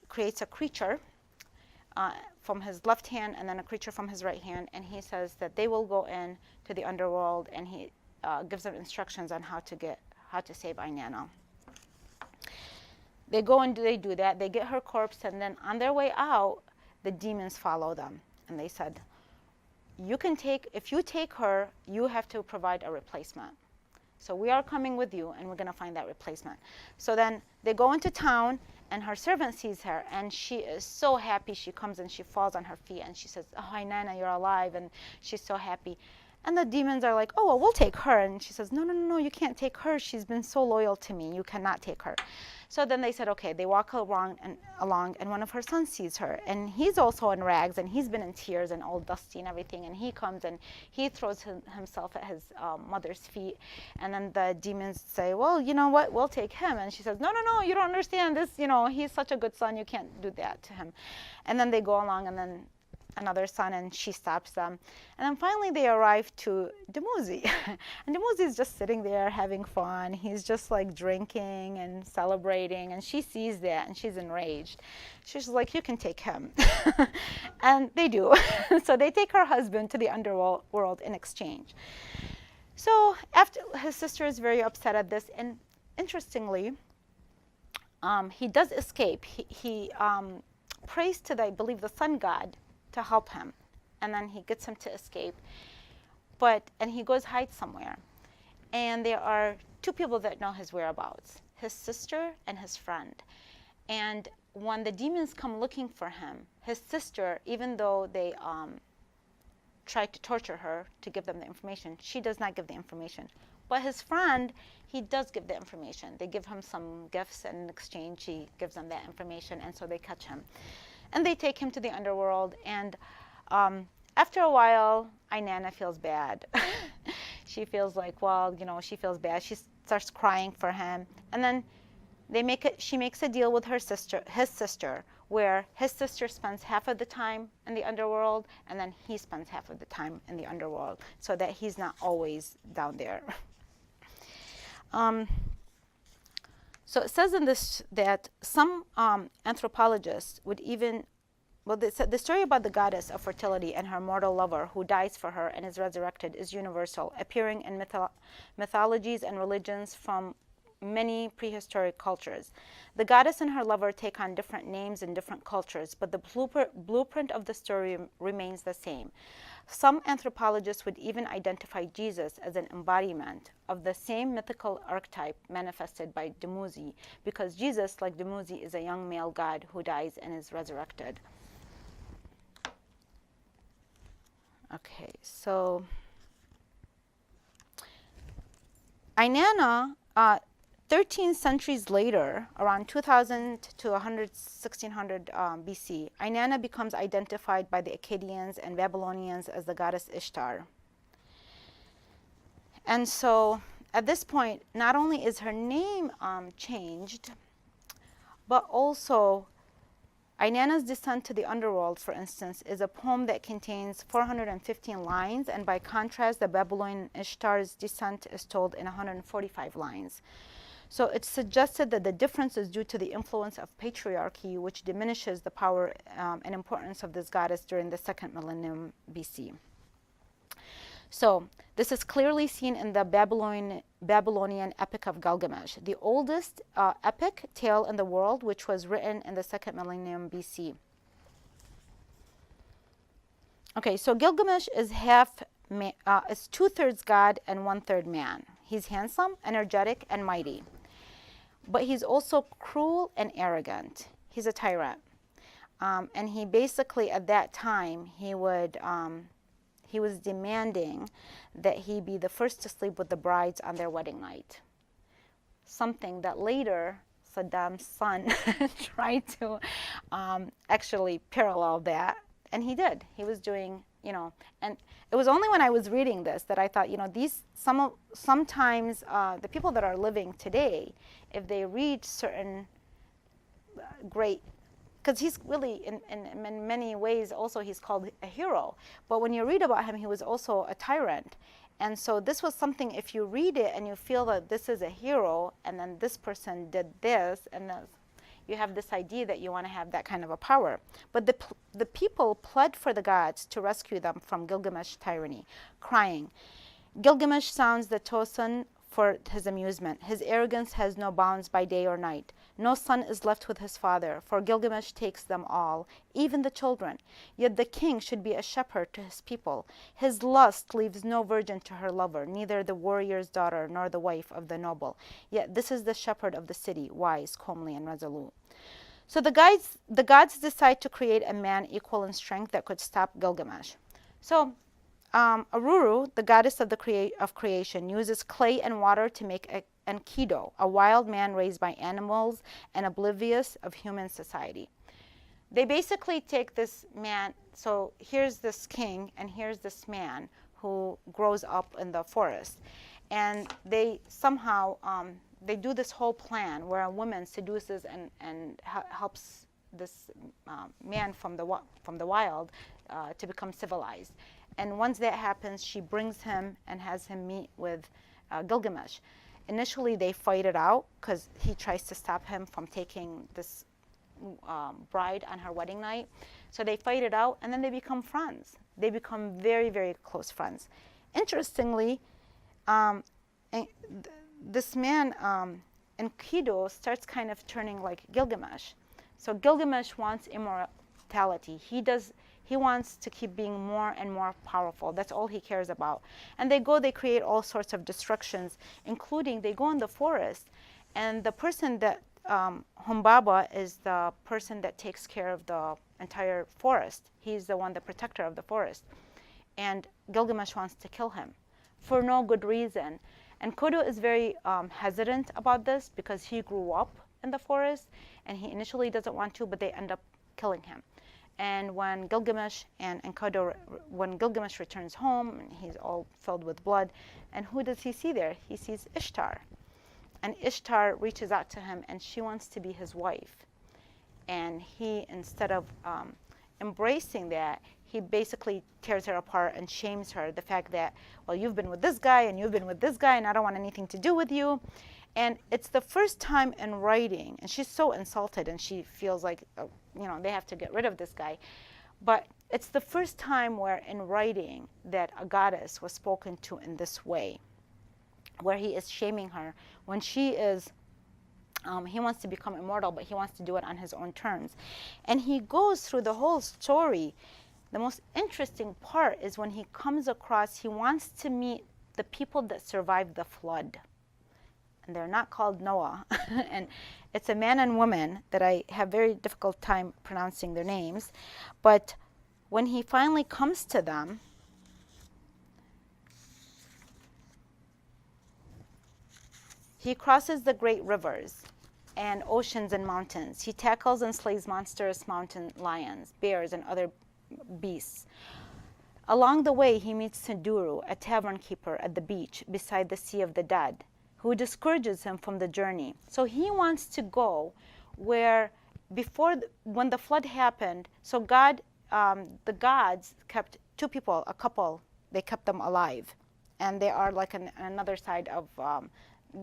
creates a creature from his left hand and then a creature from his right hand, and he says that they will go in to the underworld, and he gives them instructions on how to save Ainana. They go and they do that. They get her corpse, and then on their way out, the demons follow them, and they said, if you take her, you have to provide a replacement. So we are coming with you, and we're going to find that replacement. So then they go into town, and her servant sees her, and she is so happy. She comes and she falls on her feet, and she says, "Oh, Ainana, you're alive," and she's so happy. And the demons are like, "Oh, well, we'll take her." And she says, No, you can't take her. She's been so loyal to me. You cannot take her. So then they said, okay. They walk along, and one of her sons sees her. And he's also in rags, and he's been in tears and all dusty and everything. And he comes, and he throws himself at his mother's feet. And then the demons say, well, you know what? We'll take him. And she says, no, you don't understand this. He's such a good son. You can't do that to him. And then they go along, and then another son, and she stops them. And then finally they arrive to Dumuzi. And Dumuzi is just sitting there having fun. He's just like drinking and celebrating, and she sees that, and she's enraged. She's like, you can take him. And they do. So they take her husband to the underworld in exchange. So after, his sister is very upset at this, and interestingly, he does escape. He prays to I believe the sun god to help him, and then he gets him to escape, and he goes hide somewhere, and there are 2 people that know his whereabouts, his sister and his friend. And when the demons come looking for him, his sister, even though they try to torture her to give them the information, she does not give the information. But his friend, he does give the information. They give him some gifts, and in exchange he gives them that information, and so they catch him. And they take him to the underworld, and after a while, Ainana feels bad. She feels like, well, she feels bad. She starts crying for him, and then she makes a deal with his sister, where his sister spends half of the time in the underworld, and then he spends half of the time in the underworld, so that he's not always down there. So it says in this that some anthropologists would even, the story about the goddess of fertility and her mortal lover who dies for her and is resurrected is universal, appearing in mythologies and religions from many prehistoric cultures. The goddess and her lover take on different names in different cultures, but the blueprint of the story remains the same. Some anthropologists would even identify Jesus as an embodiment of the same mythical archetype manifested by Dumuzi, because Jesus, like Dumuzi, is a young male god who dies and is resurrected. Okay, so Ainana, 13 centuries later, around 2000 to 1600 BC, Ainana becomes identified by the Akkadians and Babylonians as the goddess Ishtar. And so at this point, not only is her name changed, but also Ainana's descent to the underworld, for instance, is a poem that contains 415 lines, and by contrast, the Babylonian Ishtar's descent is told in 145 lines. So it's suggested that the difference is due to the influence of patriarchy, which diminishes the power and importance of this goddess during the 2nd millennium BC. So this is clearly seen in the Babylonian Epic of Gilgamesh, the oldest epic tale in the world, which was written in the 2nd millennium BC. Okay, so Gilgamesh is is 2/3 God and 1/3 man. He's handsome, energetic, and mighty. But he's also cruel and arrogant. He's a tyrant. And he basically, at that time, he was demanding that he be the first to sleep with the brides on their wedding night. Something that later Saddam's son tried to actually parallel that. And he did. He was doing, and it was only when I was reading this that I thought, sometimes the people that are living today, if they read certain great, because he's really, in many ways, also he's called a hero. But when you read about him, he was also a tyrant. And so this was something, if you read it and you feel that this is a hero, and then this person did this, and you have this idea that you want to have that kind of a power. But the people pled for the gods to rescue them from Gilgamesh's tyranny, crying. Gilgamesh sounds the tocsin for his amusement. His arrogance has no bounds by day or night. No son is left with his father, for Gilgamesh takes them all, even the children. Yet the king should be a shepherd to his people. His lust leaves no virgin to her lover, neither the warrior's daughter nor the wife of the noble. Yet this is the shepherd of the city, wise, comely, and resolute. So the gods decide to create a man equal in strength that could stop Gilgamesh. So Aruru, the goddess of creation, uses clay and water to make Enkidu, a wild man raised by animals and oblivious of human society. They basically take this man, so here's this king and here's this man who grows up in the forest. And they somehow, they do this whole plan where a woman seduces and helps this man from the wild to become civilized. And once that happens, she brings him and has him meet with Gilgamesh. Initially, they fight it out because he tries to stop him from taking this bride on her wedding night. So they fight it out, and then they become friends. They become very, very close friends. Interestingly, this man, Enkidu, starts kind of turning like Gilgamesh. So Gilgamesh wants immortality. He wants to keep being more and more powerful. That's all he cares about. And they create all sorts of destructions, including they go in the forest, and the person that, Humbaba is the person that takes care of the entire forest. He's the one, the protector of the forest. And Gilgamesh wants to kill him for no good reason. And Kudu is very hesitant about this because he grew up in the forest, and he initially doesn't want to, but they end up killing him. And when Gilgamesh when Gilgamesh returns home, he's all filled with blood. And who does he see there? He sees Ishtar. And Ishtar reaches out to him, and she wants to be his wife. And he, instead of embracing that, he basically tears her apart and shames her. The fact that, well, you've been with this guy, and you've been with this guy, and I don't want anything to do with you. And it's the first time in writing, and she's so insulted, and she feels like, they have to get rid of this guy. But it's the first time where in writing that a goddess was spoken to in this way, where he is shaming her when she is, he wants to become immortal, but he wants to do it on his own terms. And he goes through the whole story. The most interesting part is when he comes across, he wants to meet the people that survived the flood. And they're not called Noah. And it's a man and woman that I have very difficult time pronouncing their names. But when he finally comes to them, he crosses the great rivers and oceans and mountains. He tackles and slays monstrous mountain lions, bears, and other beasts. Along the way, he meets Sinduru, a tavern keeper at the beach beside the Sea of the Dead, who discourages him from the journey. So he wants to go where when the flood happened, so God, the gods kept two people, a couple, they kept them alive. And they are like another side of,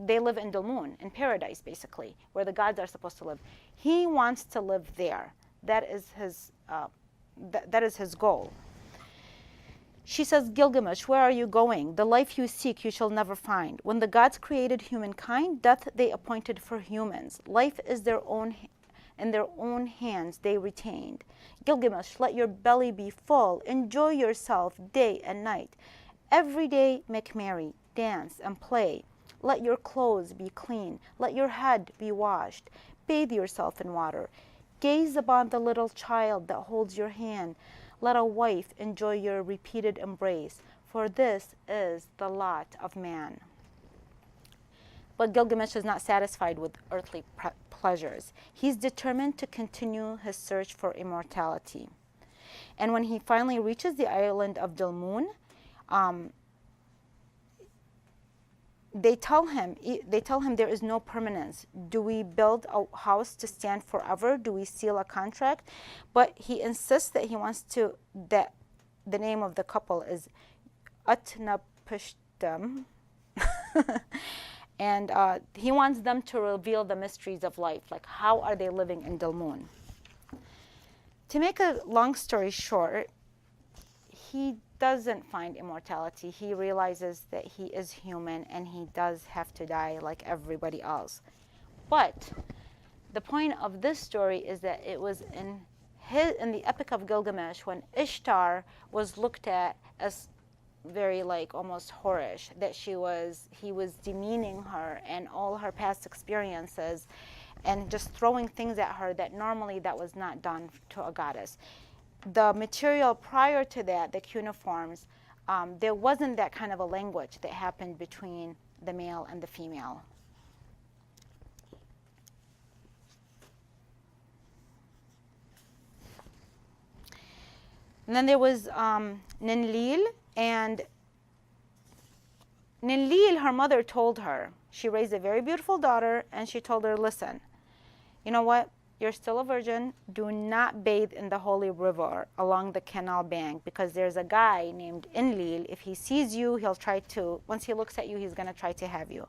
they live in Dulmun, in paradise basically, where the gods are supposed to live. He wants to live there. That is his goal. She says, Gilgamesh, where are you going? The life you seek you shall never find. When the gods created humankind, death they appointed for humans. Life is their own in their own hands they retained. Gilgamesh, let your belly be full, enjoy yourself day and night. Every day make merry, dance and play. Let your clothes be clean, let your head be washed. Bathe yourself in water. Gaze upon the little child that holds your hand. Let a wife enjoy your repeated embrace, for this is the lot of man. But Gilgamesh is not satisfied with earthly pleasures. He's determined to continue his search for immortality. And when he finally reaches the island of Dilmun, they tell him there is no permanence. Do we build a house to stand forever? Do we seal a contract? But he insists that that the name of the couple is Utnapishtim. And he wants them to reveal the mysteries of life, like how are they living in Dilmun. To make a long story short, he doesn't find immortality. He realizes that he is human and he does have to die like everybody else. But the point of this story is that it was in the Epic of Gilgamesh when Ishtar was looked at as very like almost whorish, that he was demeaning her and all her past experiences and just throwing things at her that normally that was not done to a goddess. The material prior to that, the cuneiforms, there wasn't that kind of a language that happened between the male and the female. And then there was Ninlil, and Ninlil, her mother told her, she raised a very beautiful daughter, and she told her, listen, you know what? You're still a virgin. Do not bathe in the holy river along the canal bank, because there's a guy named Enlil. If he sees you, once he looks at you, he's going to try to have you.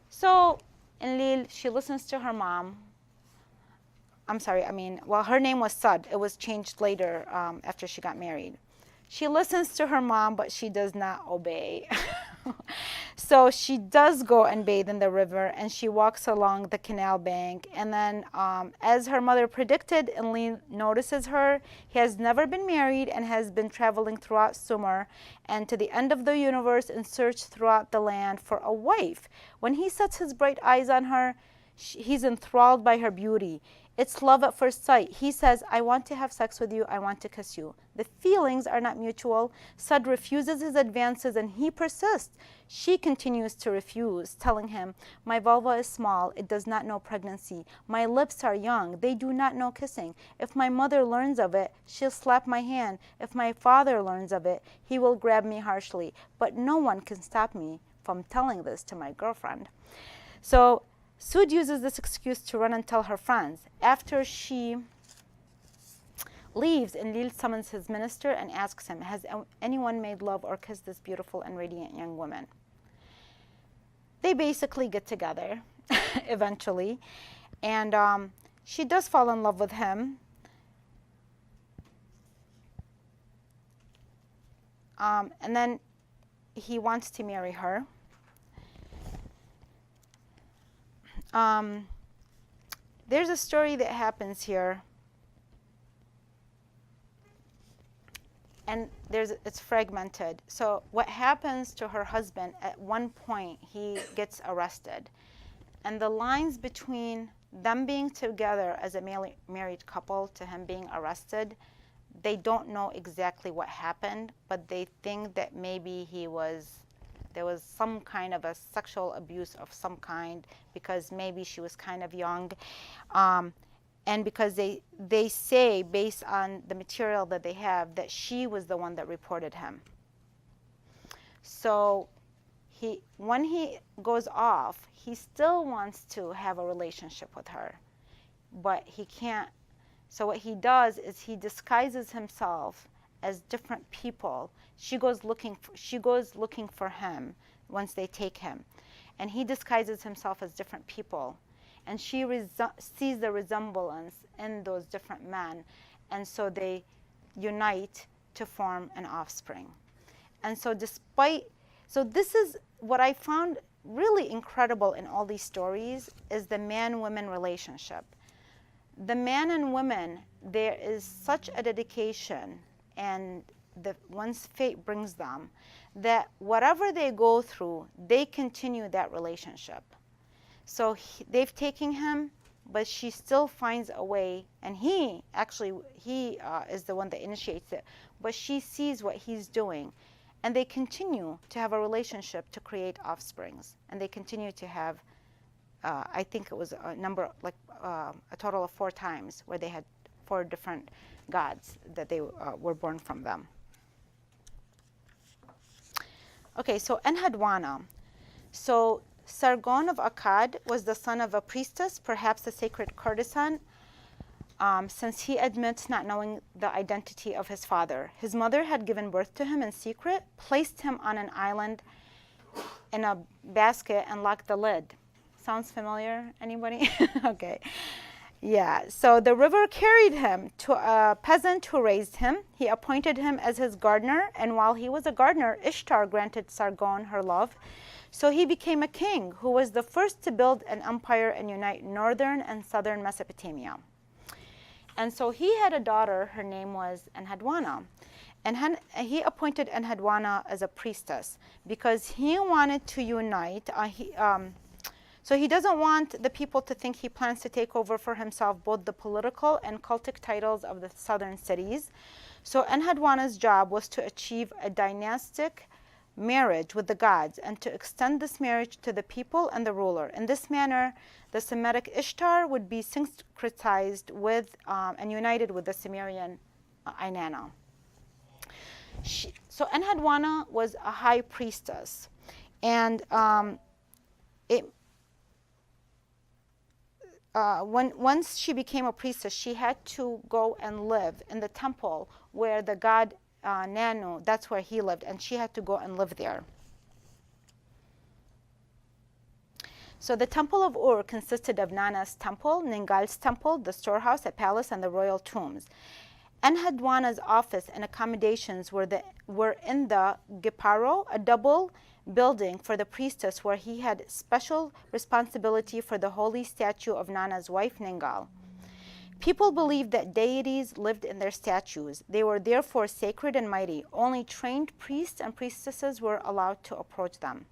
So Enlil, she listens to her mom. Her name was Sud. It was changed later after she got married. She listens to her mom, but she does not obey. So she does go and bathe in the river, and she walks along the canal bank. And then, as her mother predicted, Enlil notices her. He has never been married and has been traveling throughout Sumer and to the end of the universe in search throughout the land for a wife. When he sets his bright eyes on her, he's enthralled by her beauty. It's love at first sight. He says, I want to have sex with you. I want to kiss you. The feelings are not mutual. Sud refuses his advances and he persists. She continues to refuse, telling him, my vulva is small. It does not know pregnancy. My lips are young. They do not know kissing. If my mother learns of it, she'll slap my hand. If my father learns of it, he will grab me harshly. But no one can stop me from telling this to my girlfriend. So Sud uses this excuse to run and tell her friends. After she leaves, Enlil summons his minister and asks him, has anyone made love or kissed this beautiful and radiant young woman? They basically get together eventually, and she does fall in love with him. And then he wants to marry her. There's a story that happens here, and it's fragmented. So what happens to her husband, at one point he gets arrested, and the lines between them being together as a married couple to him being arrested, they don't know exactly what happened, but they think that maybe there was some kind of a sexual abuse of some kind, because maybe she was kind of young. And because they say, based on the material that they have, that she was the one that reported him. So when he goes off, he still wants to have a relationship with her, but he can't. So what he does is he disguises himself as different people. She goes looking for him once they take him, and he disguises himself as different people, and she sees the resemblance in those different men, and so they unite to form an offspring. And so this is what I found really incredible in all these stories, is the man-woman relationship. the man and women, there is such a dedication, and once fate brings them, that whatever they go through, they continue that relationship. So they've taken him, but she still finds a way, and he is the one that initiates it, but she sees what he's doing, and they continue to have a relationship to create offsprings, and they continue to have, I think it was a number, like a total of 4 times, where they had 4 different gods that they were born from them. Okay, so Enheduanna. So Sargon of Akkad was the son of a priestess, perhaps a sacred courtesan, since he admits not knowing the identity of his father. His mother had given birth to him in secret, placed him on an island in a basket, and locked the lid. Sounds familiar? Anybody? Okay. Yeah, so the river carried him to a peasant who raised him. He appointed him as his gardener, and while he was a gardener, Ishtar granted Sargon her love. So he became a king who was the first to build an empire and unite northern and southern Mesopotamia. And so he had a daughter, her name was Enheduanna. And he appointed Enheduanna as a priestess because he wanted to unite. So he doesn't want the people to think he plans to take over for himself both the political and cultic titles of the southern cities. So Enheduanna's job was to achieve a dynastic marriage with the gods and to extend this marriage to the people and the ruler. In this manner, the Semitic Ishtar would be syncretized with and united with the Sumerian Inanna. So Enheduanna was a high priestess, and once she became a priestess, she had to go and live in the temple where the god Namou, that's where he lived, and she had to go and live there. So the temple of Ur consisted of Nana's temple, Ningal's temple, the storehouse, a palace, and the royal tombs. Enheduanna's office and accommodations were in the Giparo, a double building for the priestess where he had special responsibility for the holy statue of Nana's wife, Ningal. People believed that deities lived in their statues. They were therefore sacred and mighty. Only trained priests and priestesses were allowed to approach them.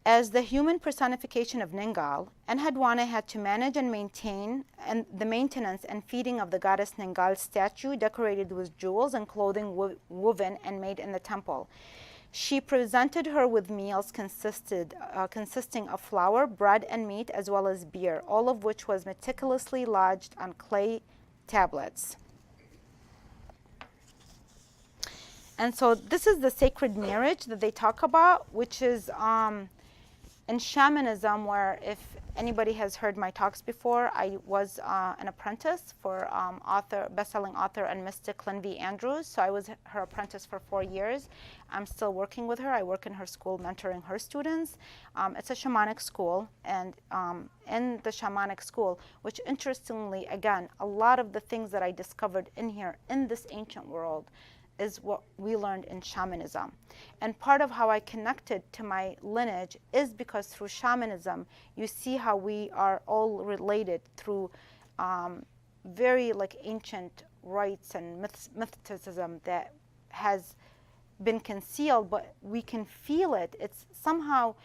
As the human personification of Ningal, Enheduanna had to manage and maintain the maintenance and feeding of the goddess Ningal's statue, decorated with jewels and clothing woven and made in the temple. She presented her with meals consisting of flour, bread, and meat, as well as beer, all of which was meticulously lodged on clay tablets. And so this is the sacred marriage that they talk about, which is in shamanism, where if anybody has heard my talks before, I was an apprentice for best-selling author and mystic Lynn V. Andrews. So I was her apprentice for 4 years. I'm still working with her. I work in her school mentoring her students. It's a shamanic school, and in the shamanic school, which interestingly, again, a lot of the things that I discovered in here, in this ancient world, is what we learned in shamanism. And part of how I connected to my lineage is because through shamanism, you see how we are all related through very ancient rites and mysticism that has been concealed, but we can feel it. It's somehow,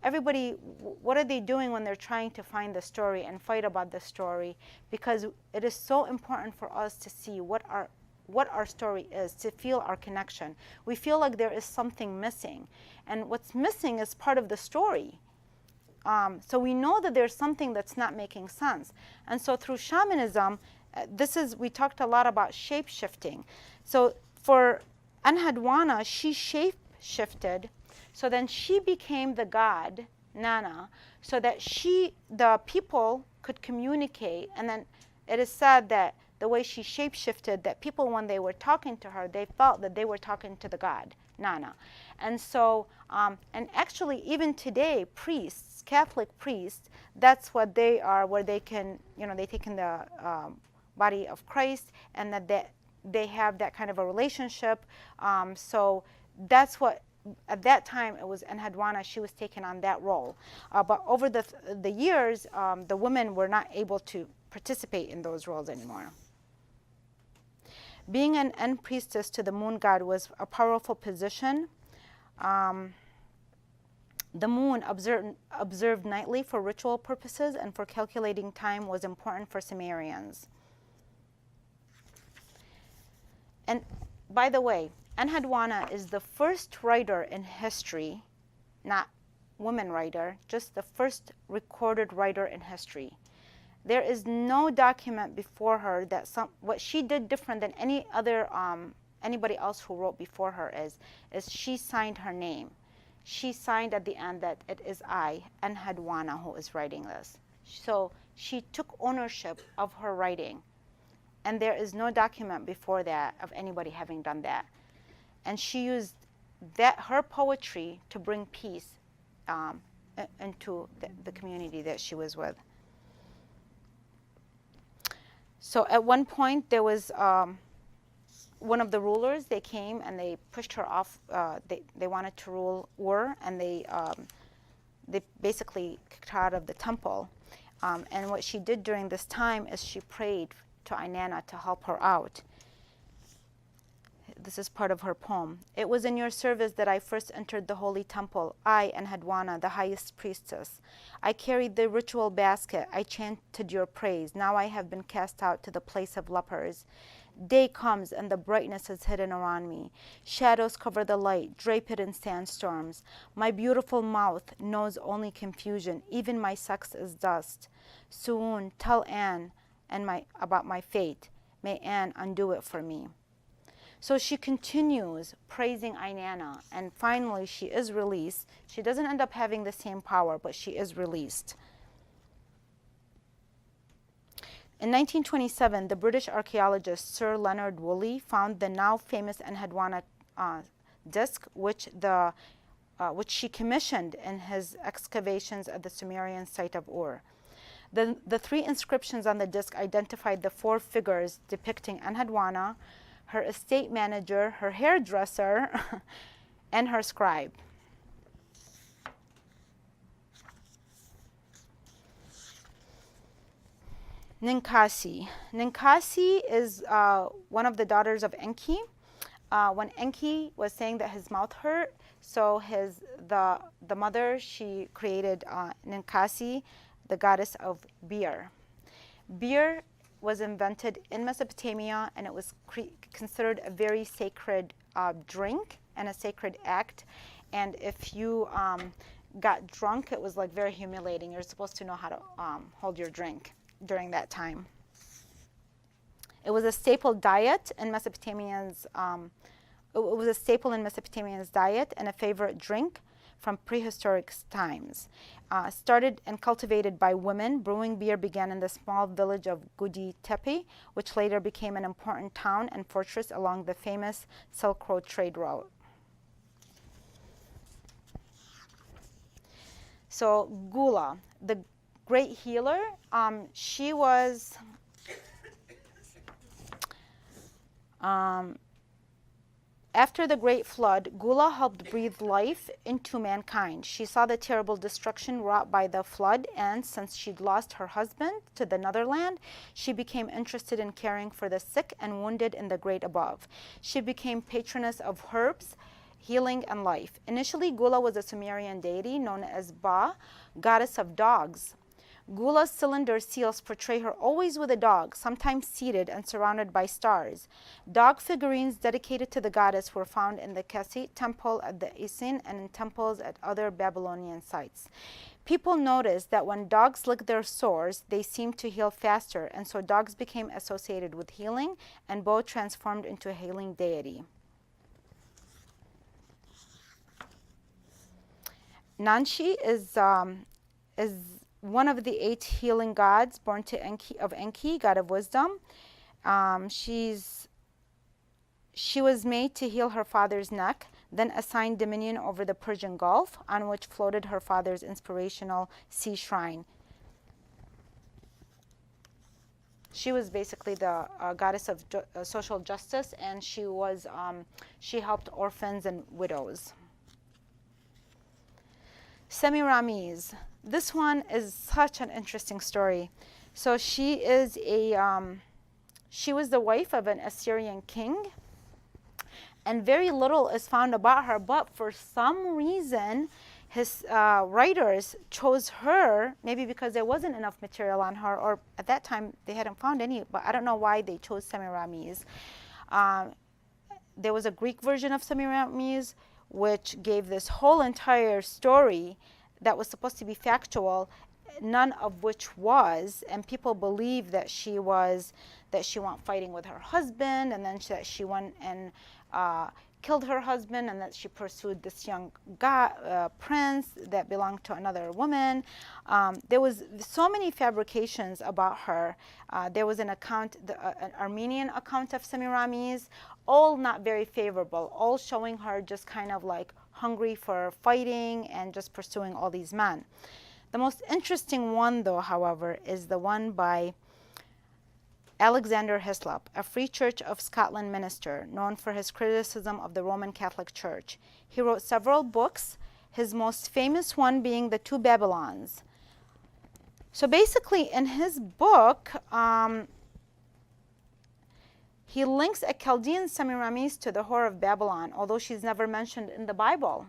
everybody, what are they doing when they're trying to find the story and fight about the story? Because it is so important for us to see what our story is, to feel our connection. We feel like there is something missing, and what's missing is part of the story. So we know that there's something that's not making sense. And so through shamanism, we talked a lot about shape-shifting. So for Enheduanna, she shape-shifted, so then she became the god, Nana, so that the people could communicate. And then it is said that the way she shape-shifted, that people, when they were talking to her, they felt that they were talking to the god, Nana. And so, and actually even today, priests, Catholic priests, that's what they are, where they can, they take in the body of Christ, and that they have that kind of a relationship. So that's what at that time, it was Enheduanna. She was taking on that role. But over the years, the women were not able to participate in those roles anymore. Being an end priestess to the moon god was a powerful position. The moon, observed nightly for ritual purposes and for calculating time, was important for Sumerians. And by the way, Enheduanna is the first writer in history, not woman writer, just the first recorded writer in history. There is no document before her that what she did different than anybody else who wrote before her is she signed her name. She signed at the end that it is I, Enheduanna, who is writing this. So she took ownership of her writing. And there is no document before that of anybody having done that. And she used her poetry to bring peace into the community that she was with. So at one point, there was one of the rulers. They came and they pushed her off. They wanted to rule Ur, and they basically kicked her out of the temple. And what she did during this time is she prayed to Inanna to help her out. This is part of her poem. It was in your service that I first entered the holy temple, I, Enheduanna, the highest priestess. I carried the ritual basket. I chanted your praise. Now I have been cast out to the place of lepers. Day comes and the brightness is hidden around me. Shadows cover the light, drape it in sandstorms. My beautiful mouth knows only confusion. Even my sex is dust. Soon, tell Anne about my fate. May Anne undo it for me. So she continues praising Inanna, and finally she is released. She doesn't end up having the same power, but she is released. In 1927, the British archaeologist Sir Leonard Woolley found the now famous Enheduanna disc, which she commissioned in his excavations at the Sumerian site of Ur. The three inscriptions on the disc identified the four figures depicting Enheduanna, her estate manager, her hairdresser, and her scribe. Ninkasi. Ninkasi is one of the daughters of Enki. When Enki was saying that his mouth hurt, so the mother, she created Ninkasi, the goddess of beer. Beer was invented in Mesopotamia, and it was considered a very sacred drink and a sacred act. And if you got drunk, it was like very humiliating. You're supposed to know how to hold your drink during that time. It was a staple diet in Mesopotamians. It was a staple in Mesopotamians' diet and a favorite drink from prehistoric times. Started and cultivated by women, brewing beer began in the small village of Gudi Tepe, which later became an important town and fortress along the famous Silk Road trade route. So Gula, the great healer, she was after the Great Flood, Gula helped breathe life into mankind. She saw the terrible destruction wrought by the flood, and since she'd lost her husband to the Netherland, she became interested in caring for the sick and wounded in the great above. She became patroness of herbs, healing, and life. Initially, Gula was a Sumerian deity known as Ba, goddess of dogs. Gula's cylinder seals portray her always with a dog, sometimes seated and surrounded by stars. Dog figurines dedicated to the goddess were found in the Kasit temple at the Isin and in temples at other Babylonian sites. People noticed that when dogs licked their sores, they seemed to heal faster, and so dogs became associated with healing, and Bo transformed into a healing deity. Nanshi is one of the 8 healing gods born to Enki, god of wisdom. She was made to heal her father's neck, then assigned dominion over the Persian Gulf, on which floated her father's inspirational sea shrine. She was basically the goddess of social justice, and she helped orphans and widows. Semiramis. This one is such an interesting story. So she was the wife of an Assyrian king, and very little is found about her, but for some reason his writers chose her, maybe because there wasn't enough material on her, or at that time they hadn't found any, but I don't know why they chose Semiramis. There was a Greek version of Semiramis which gave this whole entire story that was supposed to be factual, none of which was, and people believe that she went fighting with her husband, and then that she went and killed her husband, and that she pursued this young prince that belonged to another woman. There was so many fabrications about her. There was an account, an Armenian account of Semiramis, all not very favorable, all showing her just kind of like hungry for fighting and just pursuing all these men. The most interesting one, though, however, is the one by Alexander Hislop, a Free Church of Scotland minister known for his criticism of the Roman Catholic Church. He wrote several books, his most famous one being The Two Babylons. So basically, in his book, he links a Chaldean Semiramis to the Whore of Babylon, although she's never mentioned in the Bible.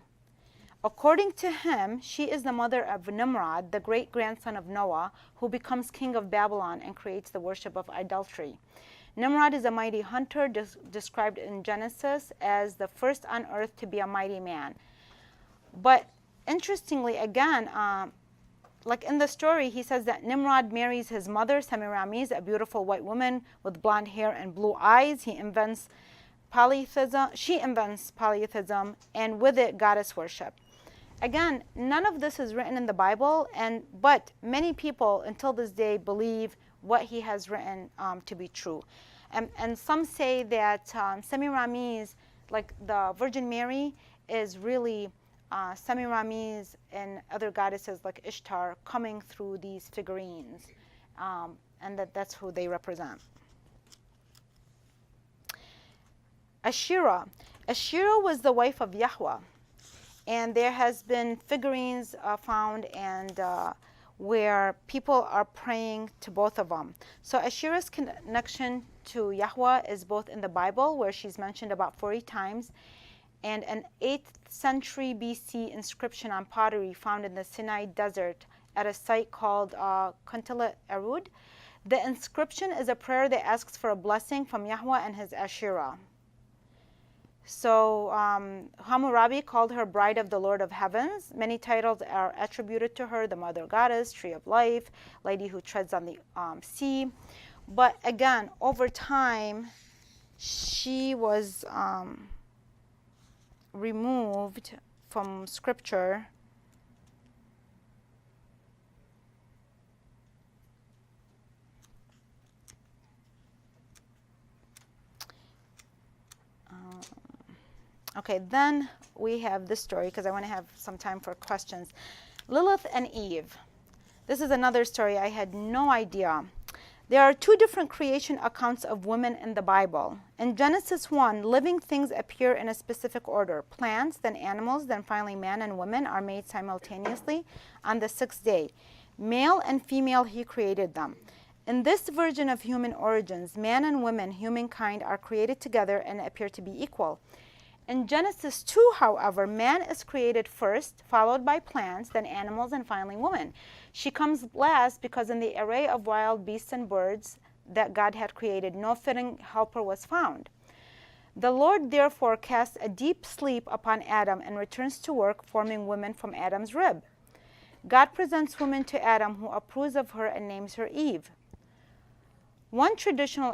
According to him, she is the mother of Nimrod, the great-grandson of Noah, who becomes king of Babylon and creates the worship of idolatry. Nimrod is a mighty hunter, described in Genesis as the first on earth to be a mighty man. But interestingly, again, like in the story, he says that Nimrod marries his mother, Semiramis, a beautiful white woman with blonde hair and blue eyes. He invents polytheism, she invents polytheism, and with it, goddess worship. Again, none of this is written in the Bible, but many people until this day believe what he has written to be true. And some say that Semiramis, like the Virgin Mary, is really Semiramis and other goddesses like Ishtar coming through these figurines, and that's who they represent. Asherah. Asherah was the wife of Yahweh, and there has been figurines found and where people are praying to both of them. So Asherah's connection to Yahweh is both in the Bible, where she's mentioned about 40 times, and an 8th century BC inscription on pottery found in the Sinai desert at a site called Kuntalet Arud. The inscription is a prayer that asks for a blessing from Yahweh and his Asherah. So Hammurabi called her Bride of the Lord of Heavens. Many titles are attributed to her: the Mother Goddess, Tree of Life, Lady who treads on the sea. But again, over time, she was removed from scripture. Okay, then we have this story, because I want to have some time for questions. Lilith and Eve. This is another story I had no idea. There are two different creation accounts of women in the Bible. In Genesis 1, living things appear in a specific order. Plants, then animals, then finally man and woman are made simultaneously on the 6th day. Male and female, he created them. In this version of human origins, man and woman, humankind, are created together and appear to be equal. In Genesis 2, however, man is created first, followed by plants, then animals, and finally woman. She comes last because in the array of wild beasts and birds that God had created, no fitting helper was found. The Lord therefore casts a deep sleep upon Adam and returns to work, forming woman from Adam's rib. God presents woman to Adam, who approves of her and names her Eve. One traditional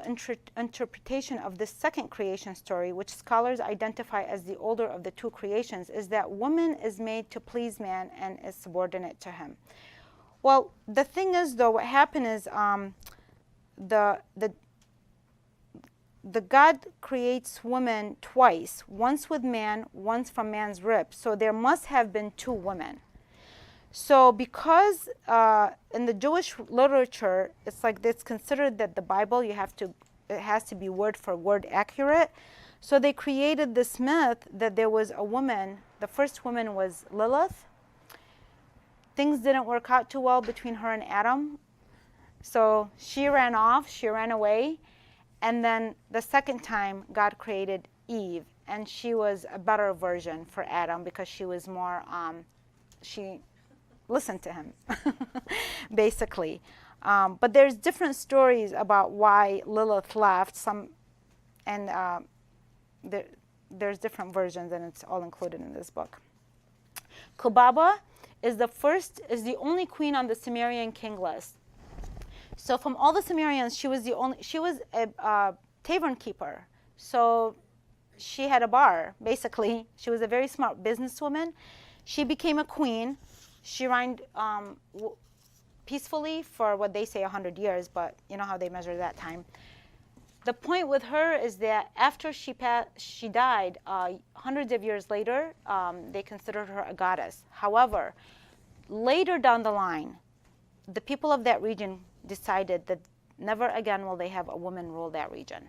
interpretation of this second creation story, which scholars identify as the older of the two creations, is that woman is made to please man and is subordinate to him. Well, the thing is, though, what happened is the God creates woman twice, once with man, once from man's rib. So there must have been two women. So because in the Jewish literature, it's considered that the Bible, it has to be word for word accurate. So they created this myth that there was a woman, the first woman was Lilith, things didn't work out too well between her and Adam. So she ran off, she ran away. And then the second time, God created Eve. And she was a better version for Adam because she was more, she listened to him, basically. But there's different stories about why Lilith left. There's different versions, and it's all included in this book. Kubaba is the only queen on the Sumerian king list. So from all the Sumerians, she was a tavern keeper. So she had a bar, basically. She was a very smart businesswoman. She became a queen. She reigned peacefully for what they say 100 years, but you know how they measure that time. The point with her is that after she died, hundreds of years later, they considered her a goddess. However, later down the line, the people of that region decided that never again will they have a woman rule that region.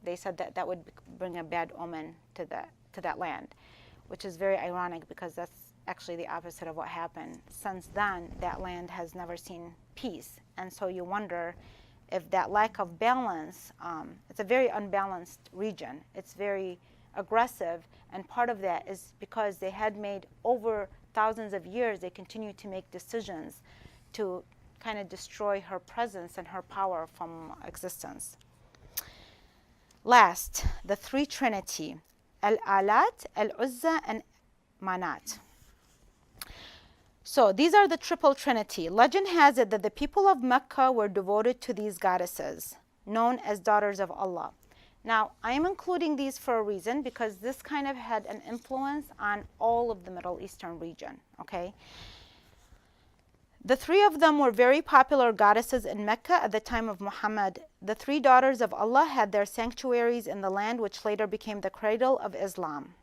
They said that that would bring a bad omen to that land, which is very ironic because that's actually the opposite of what happened. Since then, that land has never seen peace. And so you wonder if that lack of balance, it's a very unbalanced region. It's very aggressive, and part of that is because they had made over thousands of years, they continue to make decisions to kind of destroy her presence and her power from existence. Last, the three Trinity, Al-Alat, Al-Uzza, and Manat. So these are the triple Trinity. Legend has it that the people of Mecca were devoted to these goddesses, known as daughters of Allah. Now, I am including these for a reason because this kind of had an influence on all of the Middle Eastern region, okay? The three of them were very popular goddesses in Mecca at the time of Muhammad. The three daughters of Allah had their sanctuaries in the land, which later became the cradle of Islam.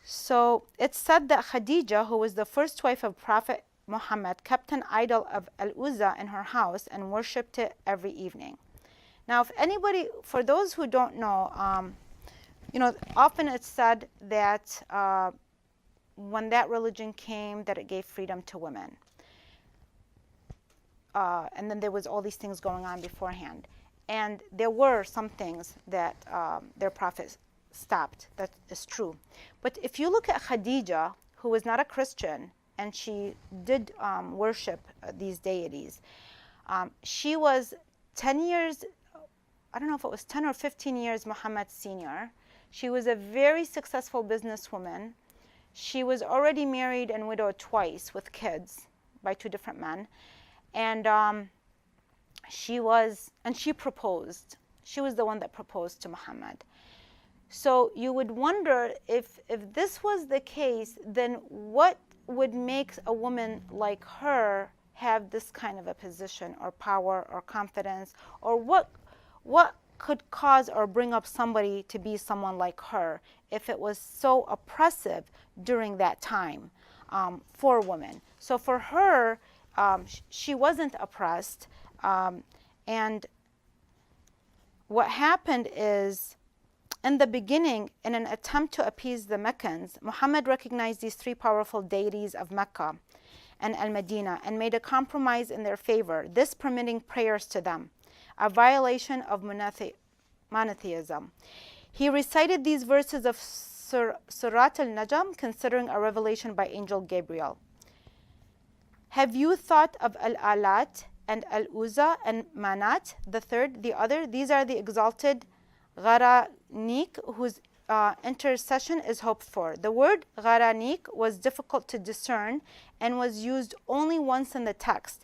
So it's said that Khadija, who was the first wife of Prophet Muhammad, kept an idol of Al-Uzza in her house and worshipped it every evening. Now, if anybody, for those who don't know, often it's said that when that religion came, that it gave freedom to women. And then there was all these things going on beforehand. And there were some things that their prophet stopped. That is true. But if you look at Khadija, who was not a Christian, and she did worship these deities, she was 10 years, I don't know if it was 10 or 15 years Muhammad's senior. She was a very successful businesswoman. She was already married and widowed twice with kids by two different men. And she proposed. She was the one that proposed to Muhammad. So you would wonder if this was the case, then what would make a woman like her have this kind of a position or power or confidence, or what could cause or bring up somebody to be someone like her if it was so oppressive during that time for women? So for her, she wasn't oppressed, and what happened is, in the beginning, in an attempt to appease the Meccans, Muhammad recognized these three powerful deities of Mecca and Al-Madinah and made a compromise in their favor, this permitting prayers to them, a violation of monotheism. He recited these verses of Surat al-Najm, considering a revelation by Angel Gabriel. Have you thought of Al-Alat and Al-Uzza and Manat, the third, the other? These are the exalted Gharanik, whose intercession is hoped for. The word Gharanik was difficult to discern and was used only once in the text.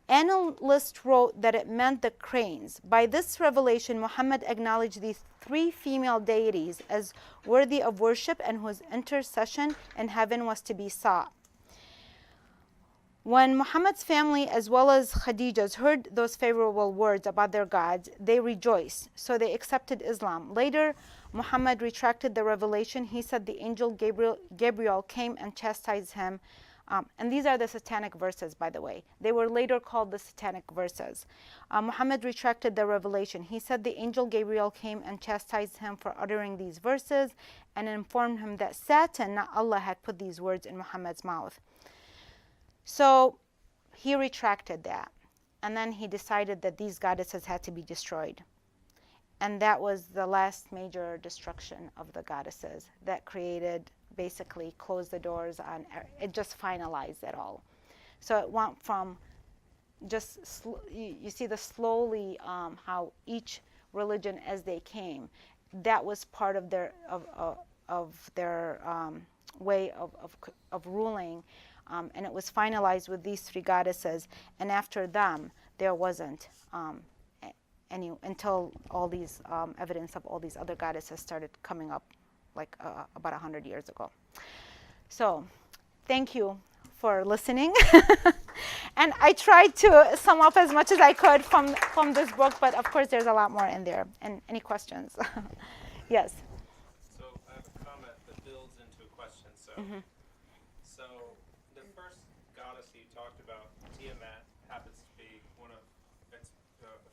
Analysts wrote that it meant the cranes. By this revelation, Muhammad acknowledged these three female deities as worthy of worship and whose intercession in heaven was to be sought. When Muhammad's family, as well as Khadija's, heard those favorable words about their gods, they rejoiced, so they accepted Islam. Later, Muhammad retracted the revelation. He said the angel Gabriel came and chastised him And these are the satanic verses, by the way. They were later called the satanic verses. Muhammad retracted the revelation. He said the angel Gabriel came and chastised him for uttering these verses and informed him that Satan, not Allah, had put these words in Muhammad's mouth. So he retracted that. And then he decided that these goddesses had to be destroyed. And that was the last major destruction of the goddesses that created, basically closed the doors on, it just finalized it all. So it went from just, you see the slowly how each religion as they came, that was part of their, way of ruling. And it was finalized with these three goddesses. And after them, there wasn't any, until all these evidence of all these other goddesses started coming up, like about 100 years ago. So thank you for listening. And I tried to sum up as much as I could from this book, but of course there's a lot more in there. And any questions? Yes? So I have a comment that builds into a question. So, so the first goddess you talked about, Tiamat, happens to be one of,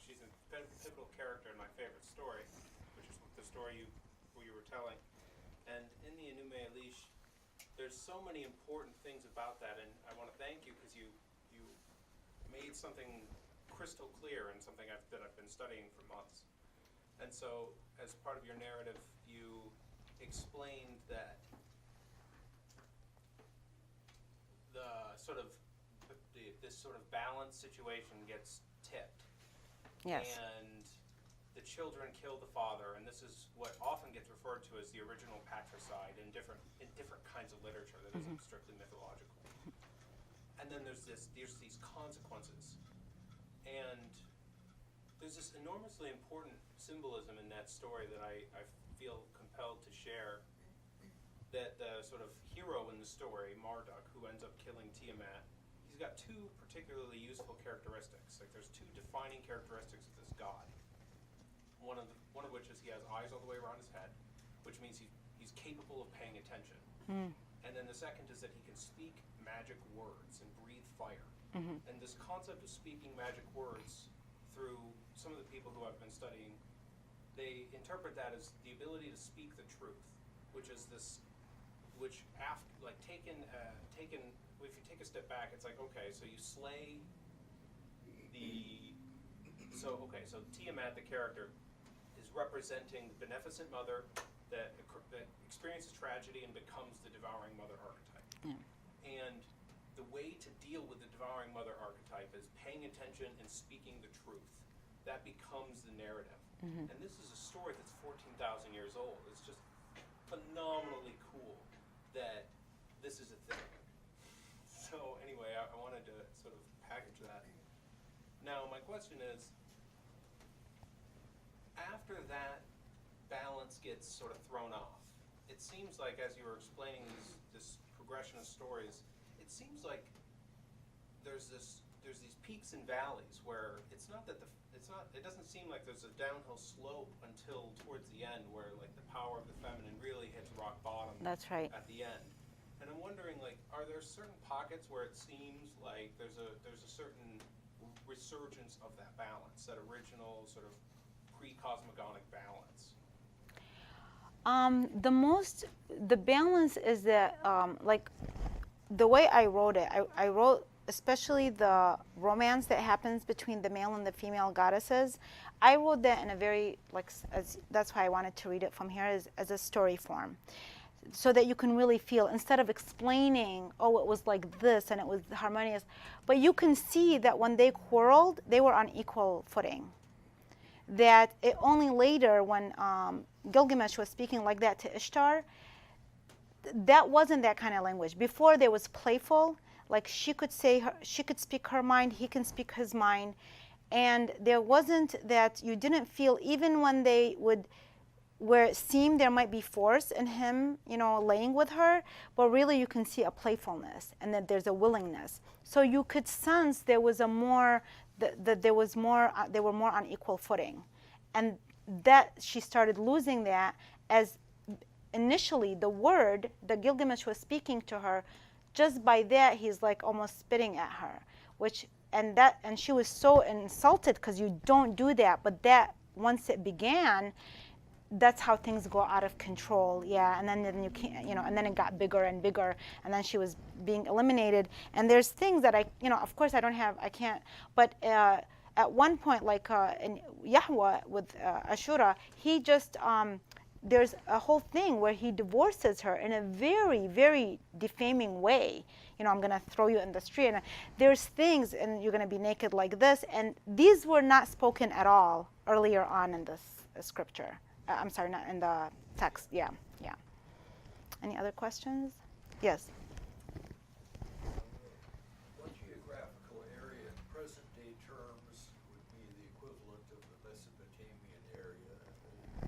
she's a pivotal character in my favorite story, which is the story you were telling. And in the Enuma Elish, there's so many important things about that, and I want to thank you because you made something crystal clear and something that I've been studying for months. And so, as part of your narrative, you explained that this sort of balance situation gets tipped. Yes. And the children kill the father, and this is what often gets referred to as the original patricide in different kinds of literature that isn't strictly mythological. And then there's these consequences, and there's this enormously important symbolism in that story that I feel compelled to share. That the sort of hero in the story, Marduk, who ends up killing Tiamat, he's got two particularly useful characteristics. Like there's two defining characteristics of this god. One of which is he has eyes all the way around his head, which means he's capable of paying attention. And then the second is that he can speak magic words and breathe fire. And this concept of speaking magic words, through some of the people who I've been studying, they interpret that as the ability to speak the truth, which is this, which after, like taken, if you take a step back, it's like, okay, so you slay so Tiamat, the character, is representing the beneficent mother that experiences tragedy and becomes the devouring mother archetype. And the way to deal with the devouring mother archetype is paying attention and speaking the truth. That becomes the narrative. And this is a story that's 14,000 years old. It's just phenomenally cool that this is a thing. So anyway, I wanted to sort of package that. Now my question is, after that balance gets sort of thrown off, it seems like as you were explaining this progression of stories, it seems like there's these peaks and valleys where it doesn't seem like there's a downhill slope until towards the end where like the power of the feminine really hits rock bottom. That's right. At the end. And I'm wondering, like, are there certain pockets where it seems like there's a certain resurgence of that balance, that original sort of pre-cosmogonic balance? The balance is that, like, the way I wrote it, I wrote especially the romance that happens between the male and the female goddesses. I wrote that in a very, like, that's why I wanted to read it from here as a story form, so that you can really feel, instead of explaining, oh, it was like this and it was harmonious, but you can see that when they quarreled, they were on equal footing. That it only later, when Gilgamesh was speaking like that to Ishtar, that wasn't that kind of language. Before, there was playful, like she could speak her mind, he can speak his mind, and there wasn't that, you didn't feel, even when they would, where it seemed there might be force in him, laying with her, but really you can see a playfulness and that there's a willingness. So you could sense there was a more, that there was more, they were more on equal footing. And that she started losing that as initially the word that Gilgamesh was speaking to her just by that, he's like almost spitting at her, and she was so insulted because you don't do that. But that once it began, that's how things go out of control. Yeah, and then you can't, and then it got bigger and bigger, and then she was being eliminated. And there's things that of course I can't, but at one point, like in Yahweh with Ashura, he just there's a whole thing where he divorces her in a very, very defaming way. I'm going to throw you in the street. And there's things, and you're going to be naked like this. And these were not spoken at all earlier on in this scripture. I'm sorry, not in the text. Yeah. Any other questions? Yes. What geographical area in present-day terms would be the equivalent of the Mesopotamian area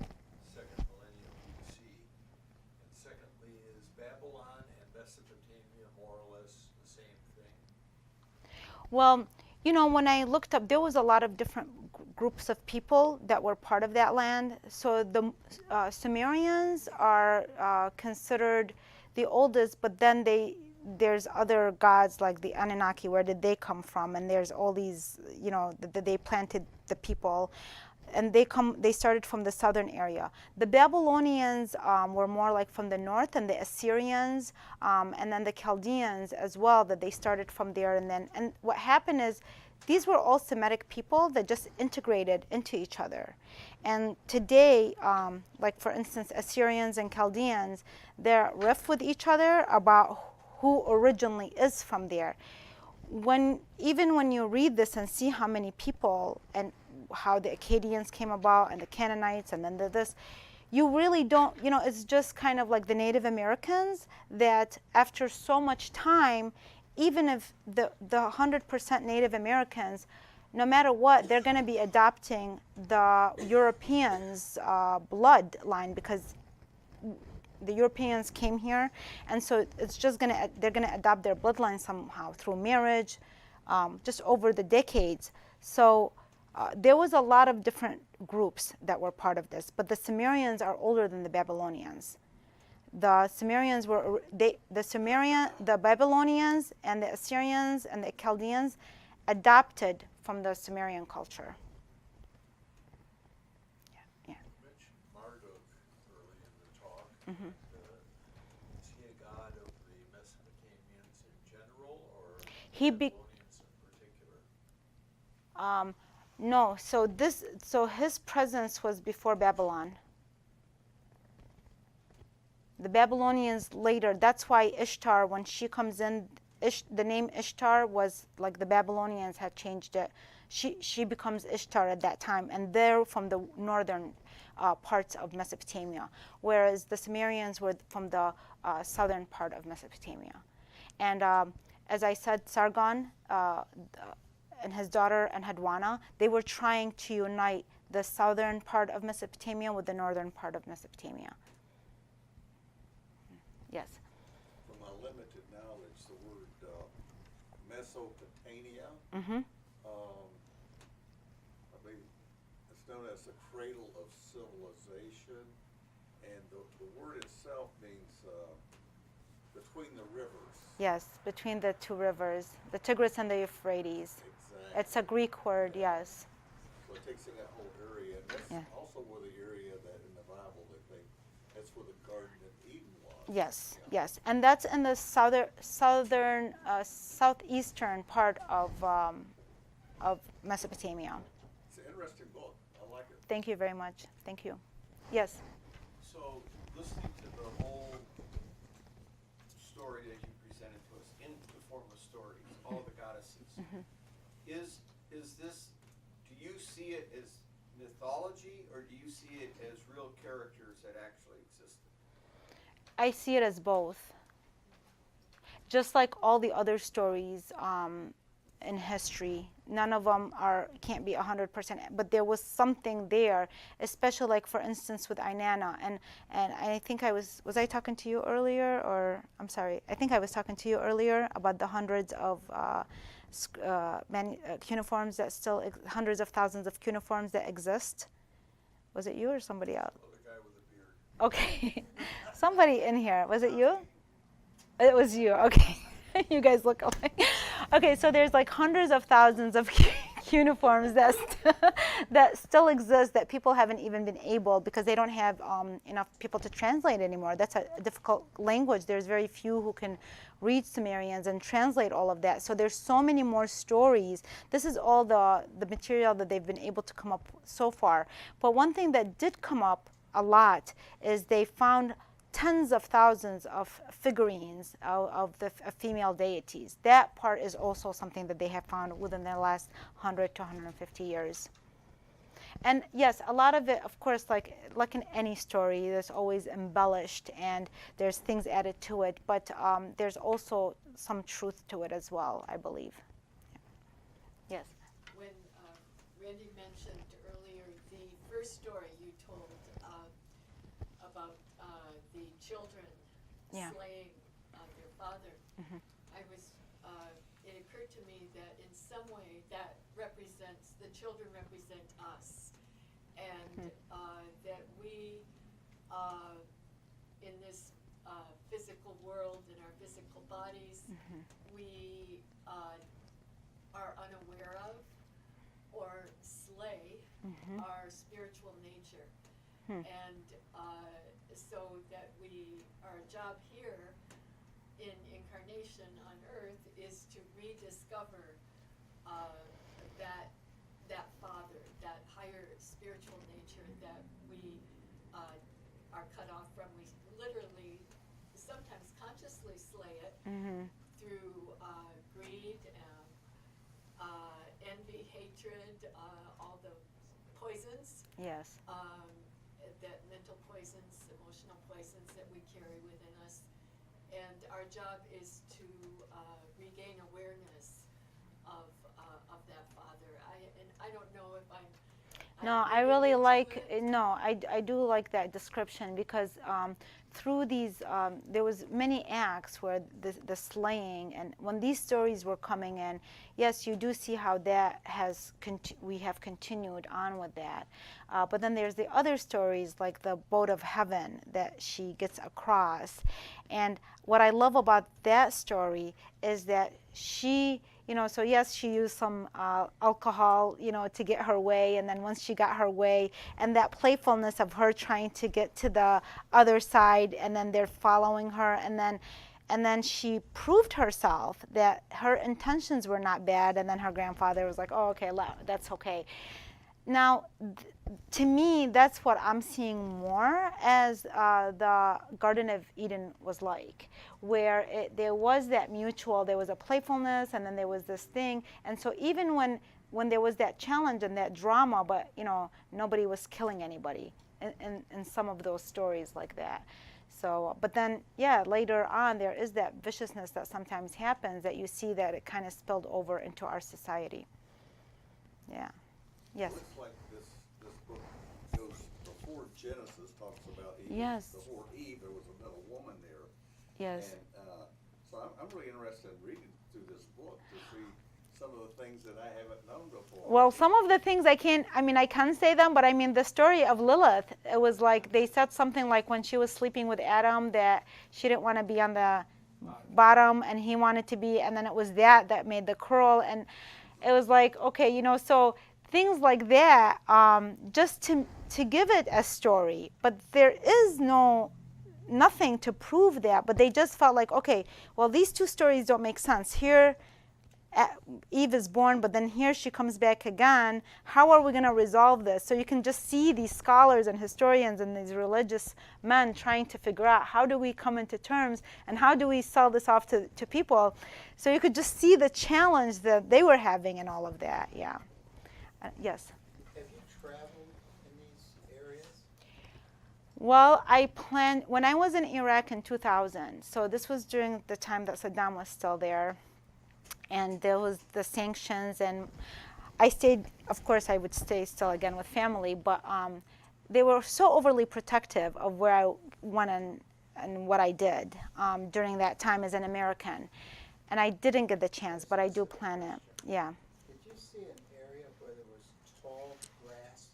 in the second millennium BC? And secondly, is Babylon and Mesopotamia more or less the same thing? Well, when I looked up, there was a lot of different groups of people that were part of that land. So the Sumerians are considered the oldest, but then there's other gods like the Anunnaki. Where did they come from? And there's all these, they planted the people, and they started from the southern area. The Babylonians were more like from the north, and the Assyrians, and then the Chaldeans as well, that they started from there. And what happened is, these were all Semitic people that just integrated into each other. And today, like for instance, Assyrians and Chaldeans, they're riff with each other about who originally is from there. Even when you read this and see how many people and how the Akkadians came about and the Canaanites and then this, you really don't, it's just kind of like the Native Americans that after so much time, even if the 100% Native Americans, no matter what, they're going to be adopting the Europeans' bloodline, because the Europeans came here, and so it's just they're going to adopt their bloodline somehow through marriage, just over the decades. So there was a lot of different groups that were part of this, but the Sumerians are older than the Babylonians. The Sumerians were the Babylonians and the Assyrians and the Chaldeans adopted from the Sumerian culture. You mentioned Marduk early in the talk. Mm-hmm. Is he a god of the Mesopotamians in general, or He Babylonians in particular? No, so his presence was before Babylon. The Babylonians later, that's why Ishtar, when she comes in, the name Ishtar was like the Babylonians had changed it. She becomes Ishtar at that time, and they're from the northern parts of Mesopotamia, whereas the Sumerians were from the southern part of Mesopotamia. And as I said, Sargon and his daughter Enheduanna, they were trying to unite the southern part of Mesopotamia with the northern part of Mesopotamia. Yes. From my limited knowledge, the word Mesopotamia, Mm-hmm. I mean, it's known as the cradle of civilization, and the word itself means between the rivers. Yes, between the two rivers, the Tigris and the Euphrates. Exactly. It's a Greek word, yes. So it takes in that whole area, and that's Yeah. also where the area that in the Bible that's where the Garden of Eden was. Yes, Yeah. yes, and that's in the southeastern part of Mesopotamia. It's an interesting book. I like it. Thank you very much. Thank you. Yes. So, listening to the whole story that you presented to us in the form of stories, all the goddesses, is this, do you see it as mythology, or do you see it as real characters that actually existed? I see it as both. Just like all the other stories in history, none of them can't be 100%, but there was something there, especially like for instance with Inanna, and I think was I talking to you earlier, or I'm sorry, I think I was talking to you earlier about the hundreds of cuneiforms that still, hundreds of thousands of cuneiforms that exist. Was it you or somebody else? Oh, the guy with the beard. Okay, somebody in here. Was it you? It was you. Okay. You guys look alike. Okay, so there's like hundreds of thousands of cuneiforms that still exist that people haven't even been able, because they don't have enough people to translate anymore. That's a difficult language. There's very few who can read Sumerians and translate all of that. So there's so many more stories. This is all the material that they've been able to come up so far. But one thing that did come up a lot is they found tens of thousands of figurines of female deities. That part is also something that they have found within the last 100 to 150 years. And yes, a lot of it, of course, like in any story, there's always embellished and there's things added to it, but there's also some truth to it as well, I believe. Yes? When Randy mentioned earlier the first story you told about the children Yeah. slaying their father, Mhm. it occurred to me that in some way that represents, the children represent us, and that we, in this physical world, in our physical bodies, we are unaware of or slay our spiritual nature. And so that our job here in incarnation on earth is to rediscover that father, that higher spiritual nature that we are cut off from. We literally, sometimes consciously slay it through greed, envy, hatred, all the poisons. Yes. That mental poisons, emotional poisons that we carry within us. And our job is to regain awareness of that father. I don't know if I'm... No, I really like, I do like that description, because through these, there was many acts where the slaying, and when these stories were coming in, yes, you do see how that we have continued on with that. But then there's the other stories, like the boat of heaven that she gets across. And what I love about that story is that she, so yes, she used some alcohol, to get her way, and then once she got her way, and that playfulness of her trying to get to the other side, and then they're following her, and then she proved herself that her intentions were not bad, and then her grandfather was like, oh, okay, that's okay. Now, to me, that's what I'm seeing more as the Garden of Eden was like, where there was that mutual, there was a playfulness, and then there was this thing. And so even when there was that challenge and that drama, but nobody was killing anybody in some of those stories like that. So, but then, yeah, later on, there is that viciousness that sometimes happens that you see that it kind of spilled over into our society. Yeah. Yes. It looks like this book goes before Genesis talks about Eve. Yes. Before Eve, there was another woman there. Yes. And so I'm really interested in reading through this book to see some of the things that I haven't known before. Well, some of the things I can say them, but the story of Lilith, it was like they said something like when she was sleeping with Adam that she didn't want to be on the bottom and he wanted to be, and then it was that made the curl, and it was like, okay, so things like that, just to give it a story, but there is nothing to prove that, but they just felt like, okay, well, these two stories don't make sense. Here, Eve is born, but then here she comes back again. How are we going to resolve this? So you can just see these scholars and historians and these religious men trying to figure out how do we come into terms and how do we sell this off to people. So you could just see the challenge that they were having and all of that, yeah. Yes? Have you traveled in these areas? Well, when I was in Iraq in 2000, so this was during the time that Saddam was still there, and there was the sanctions, and I stayed, of course I would stay still again with family, but they were so overly protective of where I went and what I did during that time as an American. And I didn't get the chance, but I do plan it, yeah. Did you see an area where there was tall grass,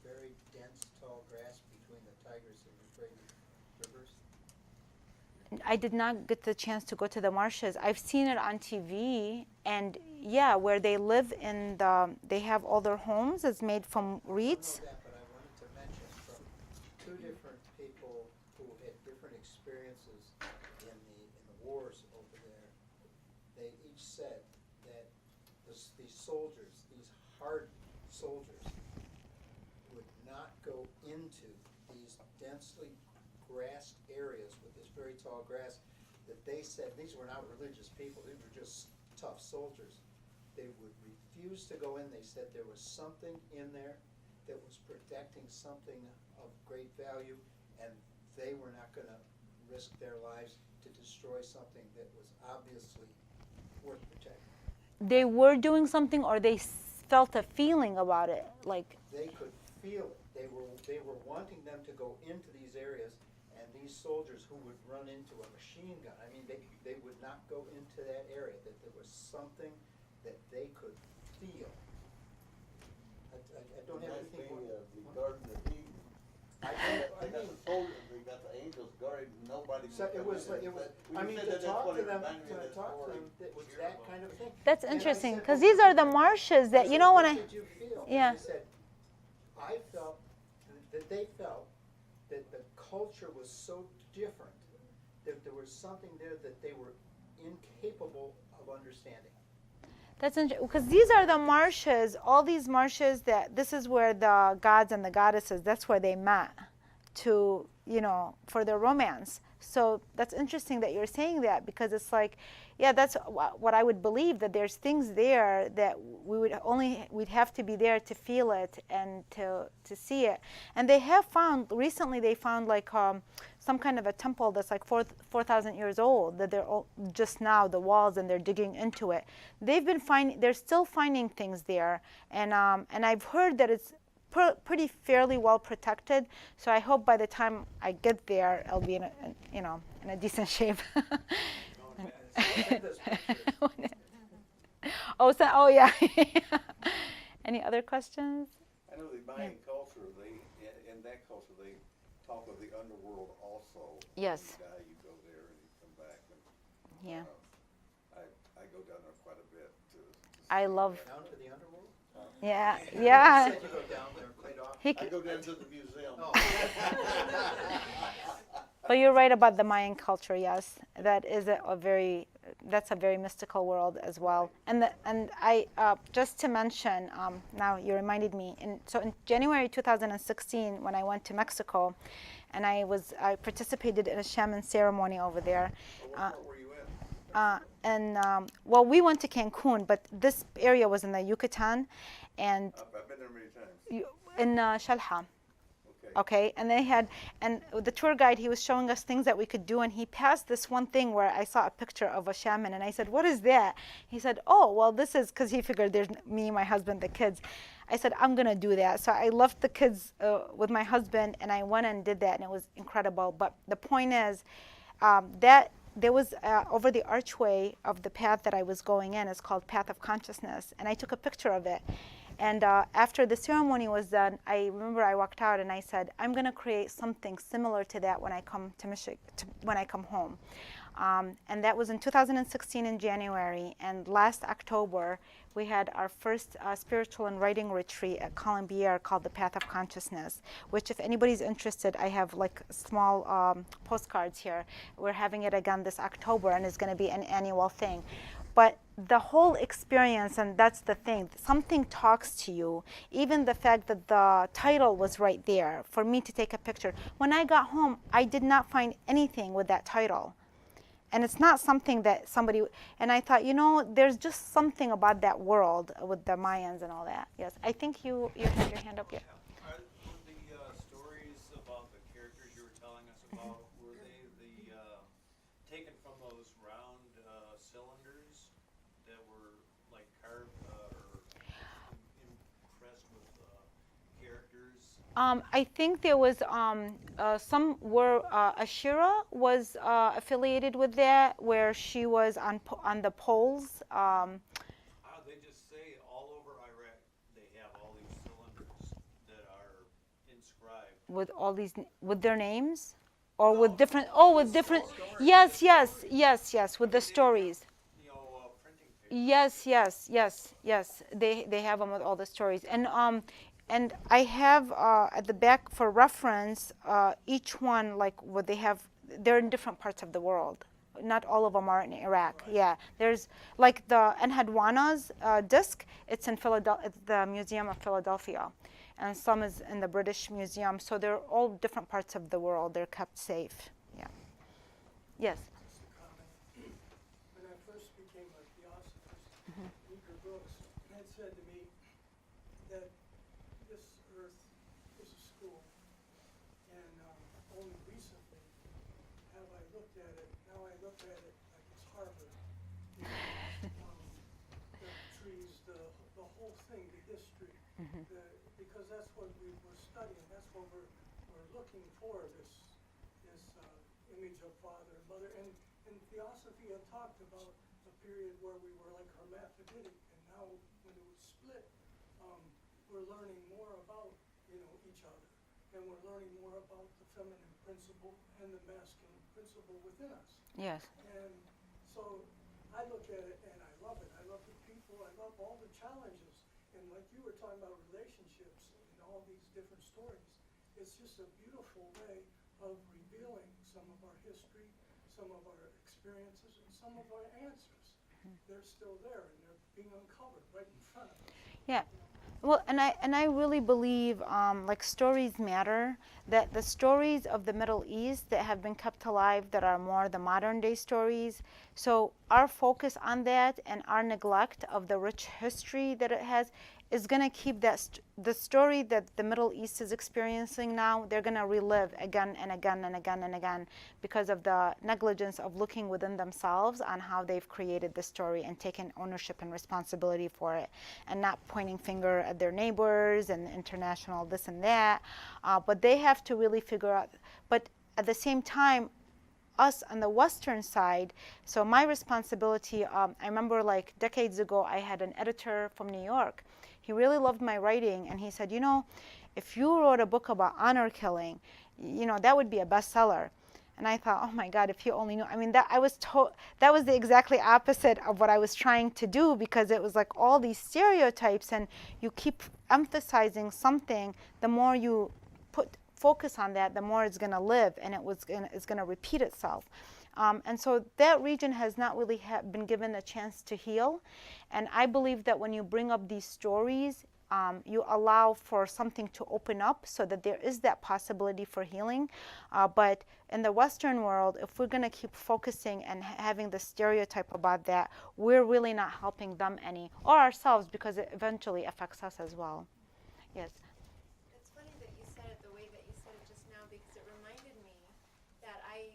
very dense tall grass between the Tigris and Euphrates rivers? I did not get the chance to go to the marshes. I've seen it on TV, and yeah, where they live in they have all their homes is made from reeds. I know that, but I wanted to mention from two different people who had different experiences in the wars over there. They each said that these soldiers, these hard soldiers, would not go into these densely grassed areas with this very tall grass, that they said these were not religious people, these were just tough soldiers. They would refuse to go in. They said there was something in there that was protecting something of great value, and they were not going to risk their lives to destroy something that was obviously worth protecting. They were doing something, or they felt a feeling about it, like They could feel it. They were wanting them to go into these areas, and these soldiers who would run into a machine gun, I mean, they would not go into that area, that there was something that they could feel. I don't have Reminds me anything more. of the Garden of Eden. I They got mean, the soldiers, they got the angels guarding, nobody. so could it come was, in. it was, When I you mean, said to that, that's talk what to it them, reminded me of that story. it was that kind of thing. that's And I interesting, said, because well, these are the marshes that, you know, when what I, did you feel? Yeah. And they said, I felt that they felt that the culture was so different, that there was something there that they were incapable of understanding. that's interesting, because these are the marshes, all these marshes that, this is where the gods and the goddesses, that's where they met to, you know, for their romance. So that's interesting that you're saying that, because it's like, yeah, that's what I would believe, that there's things there that we'd have to be there to feel it and to see it. And they have found, recently they found like some kind of a temple that's like 4,000 years old, that they're all, just now the walls, and they're digging into it. They're still finding things there, and I've heard that it's pretty fairly well protected. So I hope by the time I get there, I'll be in a decent shape. Send us pictures. Oh yeah. Any other questions? I know the Mayan culture, in that culture, they talk of the underworld also. Yes. When you die, you go there and you come back. And, Yeah. I go down there quite a bit to I love. Down to the underworld? Yeah, You yeah. said you go down there quite often. He I go down to the museum. Oh. But you're right about the Mayan culture. Yes, that is that's a very mystical world as well. And I just to mention, now you reminded me. So in January 2016, when I went to Mexico, and I participated in a shaman ceremony over there. What part were you in? Well, we went to Cancun, but this area was in the Yucatan, and I've been there many times. in Xel-Há. Okay. Okay, and the tour guide, he was showing us things that we could do, and he passed this one thing where I saw a picture of a shaman, and I said, what is that? He said, oh, well, this is, because he figured there's me, my husband, the kids. I said, I'm going to do that. So I left the kids with my husband, and I went and did that, and it was incredible. But the point is that there was, over the archway of the path that I was going in, it's called Path of Consciousness, and I took a picture of it. And after the ceremony was done, I remember I walked out and I said, I'm going to create something similar to that when I come to Michigan, when I come home. And that was in 2016 in January. And last October, we had our first spiritual and writing retreat at Colombier called the Path of Consciousness, which if anybody's interested, I have like small postcards here. We're having it again this October, and it's going to be an annual thing. But the whole experience, and that's the thing, something talks to you. Even the fact that the title was right there for me to take a picture. When I got home, I did not find anything with that title. And it's not something that somebody, and I thought, there's just something about that world with the Mayans and all that. Yes, I think you had your hand up here. Are the stories about the characters you were telling us about, were they taken from those round cylinders that were like carved or impressed with characters? I think there was some where Ashira was affiliated with that, where she was on the poles. They just say all over Iraq they have all these cylinders that are inscribed. With their names. or with different, with different, yes, with the stories. Printing paper. Yes. They have them with all the stories, and I have at the back for reference each one like what they have. They're in different parts of the world. Not all of them are in Iraq. Right. Yeah, there's like the Enhadwana's disc. It's in Philadelphia, it's the Museum of Philadelphia, and some is in the British Museum. So they're all different parts of the world. They're kept safe. Yeah. Yes. Just a comment. When I first became a theosophist, Edgar Brooks had said to me that this earth is a school, and only recently have I looked at it. Now I look at it like it's Harvard. The trees, the whole thing, the history, because that's what we were studying. That's what we're looking for. This image of father and mother, and theosophy had talked about a period where we were like hermaphroditic, and now when it was split, we're learning more about each other, and we're learning more about the feminine principle and the masculine principle within us. Yes. And so I look at it and I love it. I love the people. I love all the challenges. And like you were talking about relationships and all these different stories, it's just a beautiful way of revealing some of our history, some of our experiences, and some of our answers. They're still there and they're being uncovered right in front of us. Yeah. Well, and I really believe like stories matter, that the stories of the Middle East that have been kept alive that are more the modern day stories. So our focus on that and our neglect of the rich history that it has is going to keep the story that the Middle East is experiencing now, they're going to relive again and again and again and again because of the negligence of looking within themselves on how they've created the story and taken ownership and responsibility for it, and not pointing finger at their neighbors and international this and that. But they have to really figure out, but at the same time, us on the Western side, so my responsibility, I remember like decades ago, I had an editor from New York. He really loved my writing, and he said, if you wrote a book about honor killing, that would be a bestseller. And I thought, oh my God, if you only knew. I mean, that was the exactly opposite of what I was trying to do, because it was like all these stereotypes, and you keep emphasizing something, the more you focus on that, the more it's going to live, and it's going to repeat itself. And so that region has not really been given a chance to heal. And I believe that when you bring up these stories, you allow for something to open up so that there is that possibility for healing. But in the Western world, if we're going to keep focusing and having the stereotype about that, we're really not helping them any, or ourselves, because it eventually affects us as well. Yes. It's funny that you said it the way that you said it just now, because it reminded me that I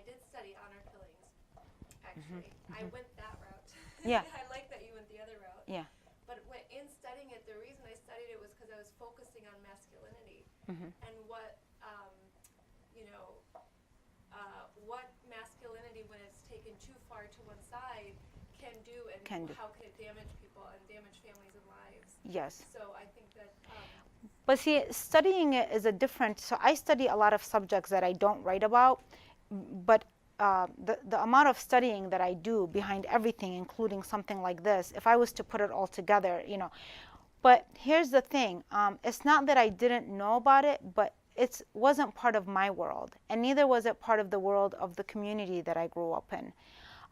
did study honor killings, actually. I went that route. Yeah. I like that you went the other route. Yeah. But in studying it, the reason I studied it was because I was focusing on masculinity and what, what masculinity, when it's taken too far to one side, can do, and how can it damage people and damage families and lives. Yes. So I think that... But see, studying it is a different, so I study a lot of subjects that I don't write about, but the amount of studying that I do behind everything, including something like this, if I was to put it all together, But here's the thing, it's not that I didn't know about it, but it wasn't part of my world, and neither was it part of the world of the community that I grew up in.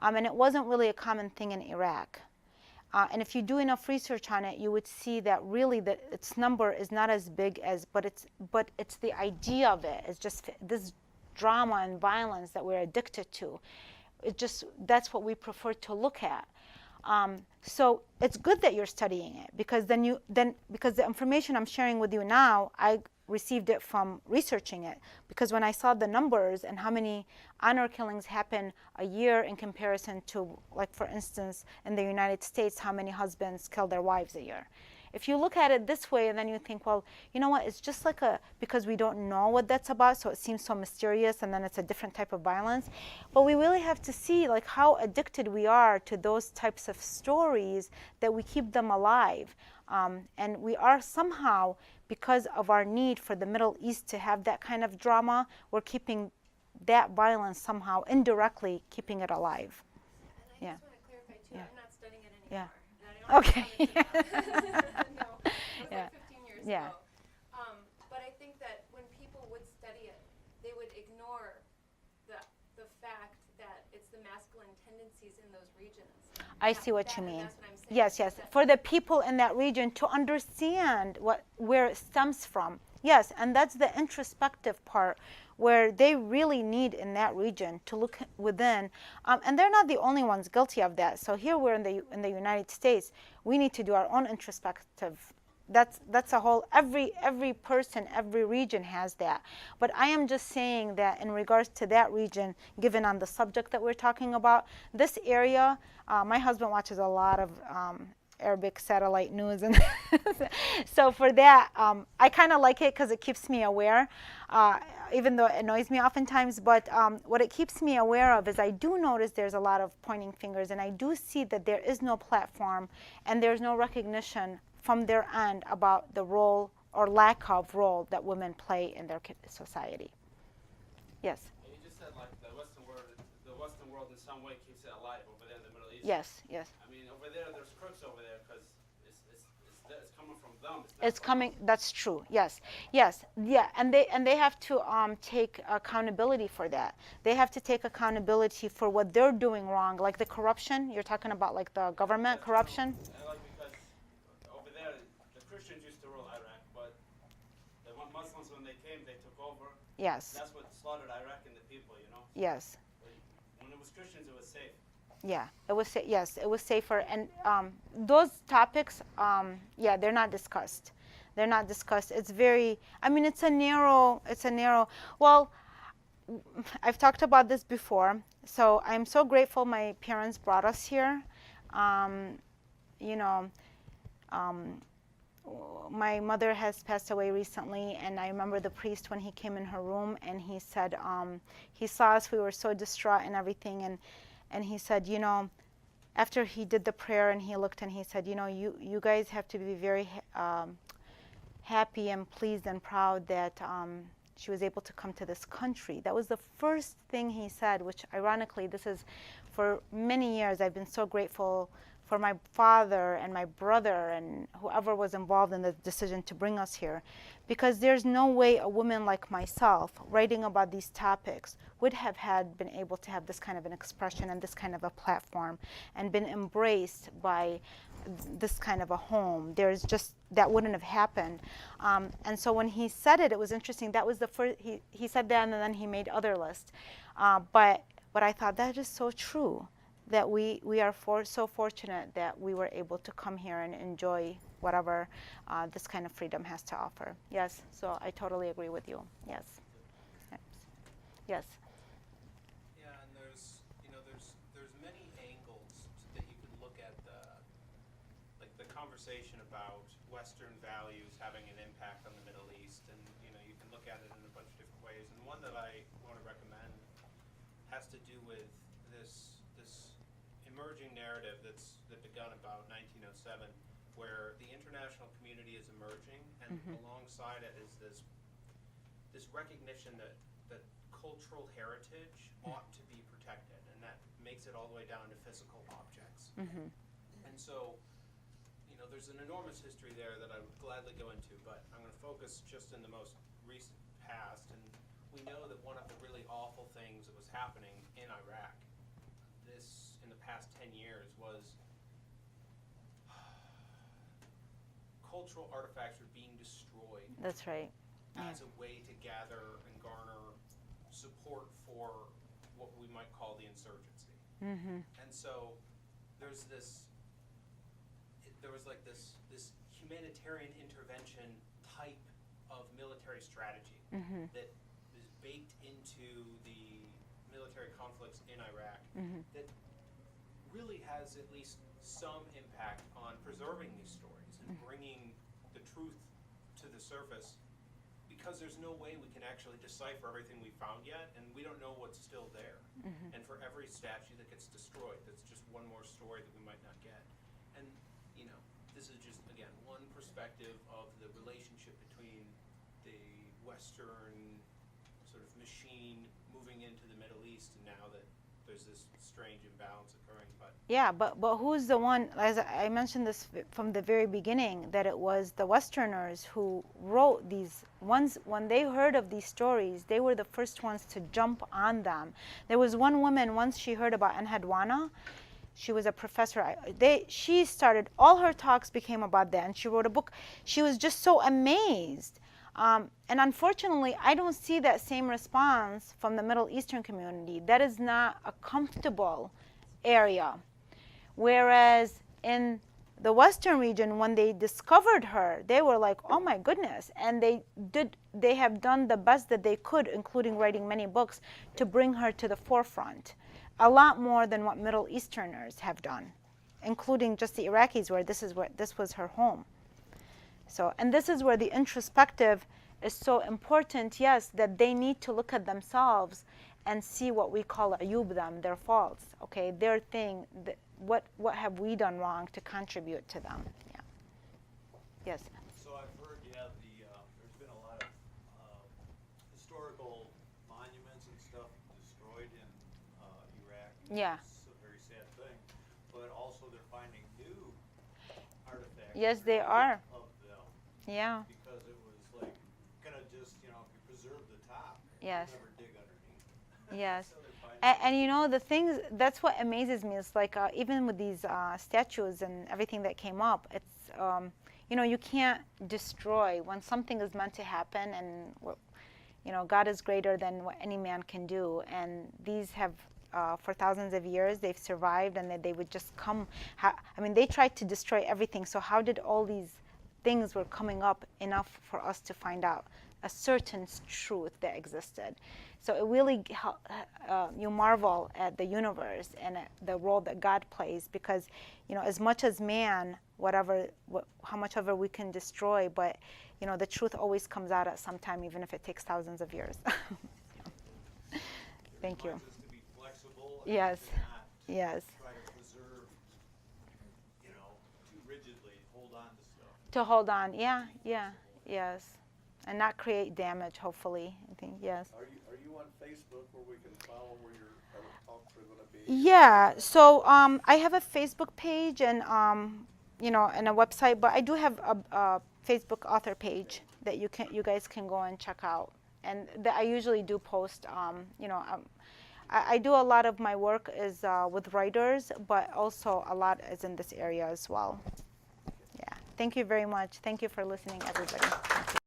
And it wasn't really a common thing in Iraq. And if you do enough research on it, you would see that really that its number is not as big as, but it's the idea of it. It's just this drama and violence that we're addicted to. That's what we prefer to look at. So it's good that you're studying it, because because the information I'm sharing with you now, I received it from researching it, because when I saw the numbers and how many honor killings happen a year in comparison to, like, for instance, in the United States, how many husbands kill their wives a year. If you look at it this way, and then you think, well, you know what, it's just like because we don't know what that's about, so it seems so mysterious, and then it's a different type of violence. But we really have to see, like, how addicted we are to those types of stories, that we keep them alive. And we are somehow because of our need for the Middle East to have that kind of drama, we're keeping that violence somehow indirectly keeping it alive. And I Yeah. just want to clarify too, Yeah. I'm not studying it Yeah. anymore. Okay. No, it was Yeah. like 15 years Yeah. ago. But I think that when people would study it, they would ignore the fact that it's the masculine tendencies in those regions. I see what you And mean. that's what I'm saying. Yes, yes. For the people in that region to understand where it stems from. Yes, and that's the introspective part where they really need in that region to look within. And they're not the only ones guilty of that. So here we're in the United States. We need to do our own introspective. That's a whole, every person, every region has that. But I am just saying that in regards to that region, given on the subject that we're talking about, this area, my husband watches a lot of Arabic satellite news, and so for that, I kind of like it because it keeps me aware, even though it annoys me oftentimes. But what it keeps me aware of is I do notice there's a lot of pointing fingers, and I do see that there is no platform and there's no recognition from their end about the role or lack of role that women play in their society. Yes. And you just said like the Western world in some way keeps it alive over there in the Middle East. Yes. Yes. I mean, over there, there's crooks over there because it's coming from them. It's coming. That's true. Yes. Yes. Yeah. And they have to take accountability for that. They have to take accountability for what they're doing wrong, like the corruption. You're talking about like the government corruption. Like because over there, the Christians used to rule Iraq, but the Muslims, when they came, they took over. Yes. That's what slaughtered Iraq and the people, you know. Yes. When it was Christians, it was safe. Yeah, it was yes, it was safer, and those topics, yeah, they're not discussed. They're not discussed. It's very. I mean, it's a narrow. Well, I've talked about this before. So I'm so grateful my parents brought us here. You know, my mother has passed away recently, and I remember the priest when he came in her room, and he said he saw us. We were so distraught and everything, and he said, you know, after he did the prayer and he looked and he said, you know, you guys have to be very happy and pleased and proud that she was able to come to this country. That was the first thing he said, which ironically, this is for many years I've been so grateful for my father and my brother and whoever was involved in the decision to bring us here, because there's no way a woman like myself writing about these topics would have been able to have this kind of an expression and this kind of a platform and been embraced by this kind of a home. There's just, that wouldn't have happened. And so when he said it, it was interesting. That was the first, he said that, and then he made other lists. But I thought that is so true, that we are so fortunate that we were able to come here and enjoy whatever this kind of freedom has to offer. Yes, so I totally agree with you. Yes. Yes. Yeah, and there's many angles that you can look at the conversation about Western values having an impact on the Middle East, and you can look at it in a bunch of different ways. And one that I want to recommend has to do with this emerging narrative that begun about 1907, where the international community is emerging, and alongside it is this recognition that cultural heritage ought to be protected, and that makes it all the way down to physical objects. And so, there's an enormous history there that I would gladly go into, but I'm going to focus just in the most recent past. And we know that one of the really awful things that was happening in Iraq in the past 10 years was cultural artifacts were being destroyed. That's right. As a way to gather and garner support for what we might call the insurgency. And so there was like this humanitarian intervention type of military strategy that is baked into the military conflicts in Iraq that really has at least some impact on preserving these stories and bringing the truth to the surface, because there's no way we can actually decipher everything we found yet, and we don't know what's still there. And for every statue that gets destroyed, that's just one more story that we might not get. And this is just, again, one perspective of the relationship between the Western sort of machine moving into the Middle East, and now that there's this strange imbalance occurring. But Yeah, but who's the one, as I mentioned this from the very beginning, that it was the Westerners who wrote these ones. When they heard of these stories, they were the first ones to jump on them. There was one woman, once she heard about Enheduanna, she was a professor. She started, all her talks became about that, and she wrote a book. She was just so amazed. And unfortunately, I don't see that same response from the Middle Eastern community. That is not a comfortable area. Whereas in the Western region, when they discovered her, they were like, oh my goodness. And they have done the best that they could, including writing many books, to bring her to the forefront. A lot more than what Middle Easterners have done, including just the Iraqis, where this was her home. So, and this is where the introspective is so important, yes, that they need to look at themselves and see what we call ayub them, their faults, okay, their thing, what have we done wrong to contribute to them, yeah. Yes? So I've heard you have there's been a lot of historical monuments and stuff destroyed in Iraq. Yeah. It's a very sad thing, but also they're finding new artifacts. Yes, they are. Of them. Yeah. Because it was like, gonna just, if you preserve the top, Yes. you'll never dig underneath. Yes. So they're finding And you know, the things, that's what amazes me, is like even with these statues and everything that came up, it's, you can't destroy when something is meant to happen, and, God is greater than what any man can do. And these have, for thousands of years, they've survived, and they would just come. They tried to destroy everything, so how did all these things were coming up enough for us to find out a certain truth that existed? So it really, you marvel at the universe and at the role that God plays, because, as much as man, how much ever we can destroy, but, the truth always comes out at some time, even if it takes thousands of years. Thank you. Reminds us to be flexible and Yes. to not Yes. try to preserve, too rigidly, hold on to stuff. To hold on, yeah, yes. And not create damage, hopefully, I think, yes. Are you on Facebook where we can follow where your talks are going to be? Yeah, so I have a Facebook page and and a website, but I do have a Facebook author page that you guys can go and check out. And that I usually do post. I do a lot of my work is with writers, but also a lot is in this area as well. Yeah. Thank you very much. Thank you for listening, everybody. Thank you.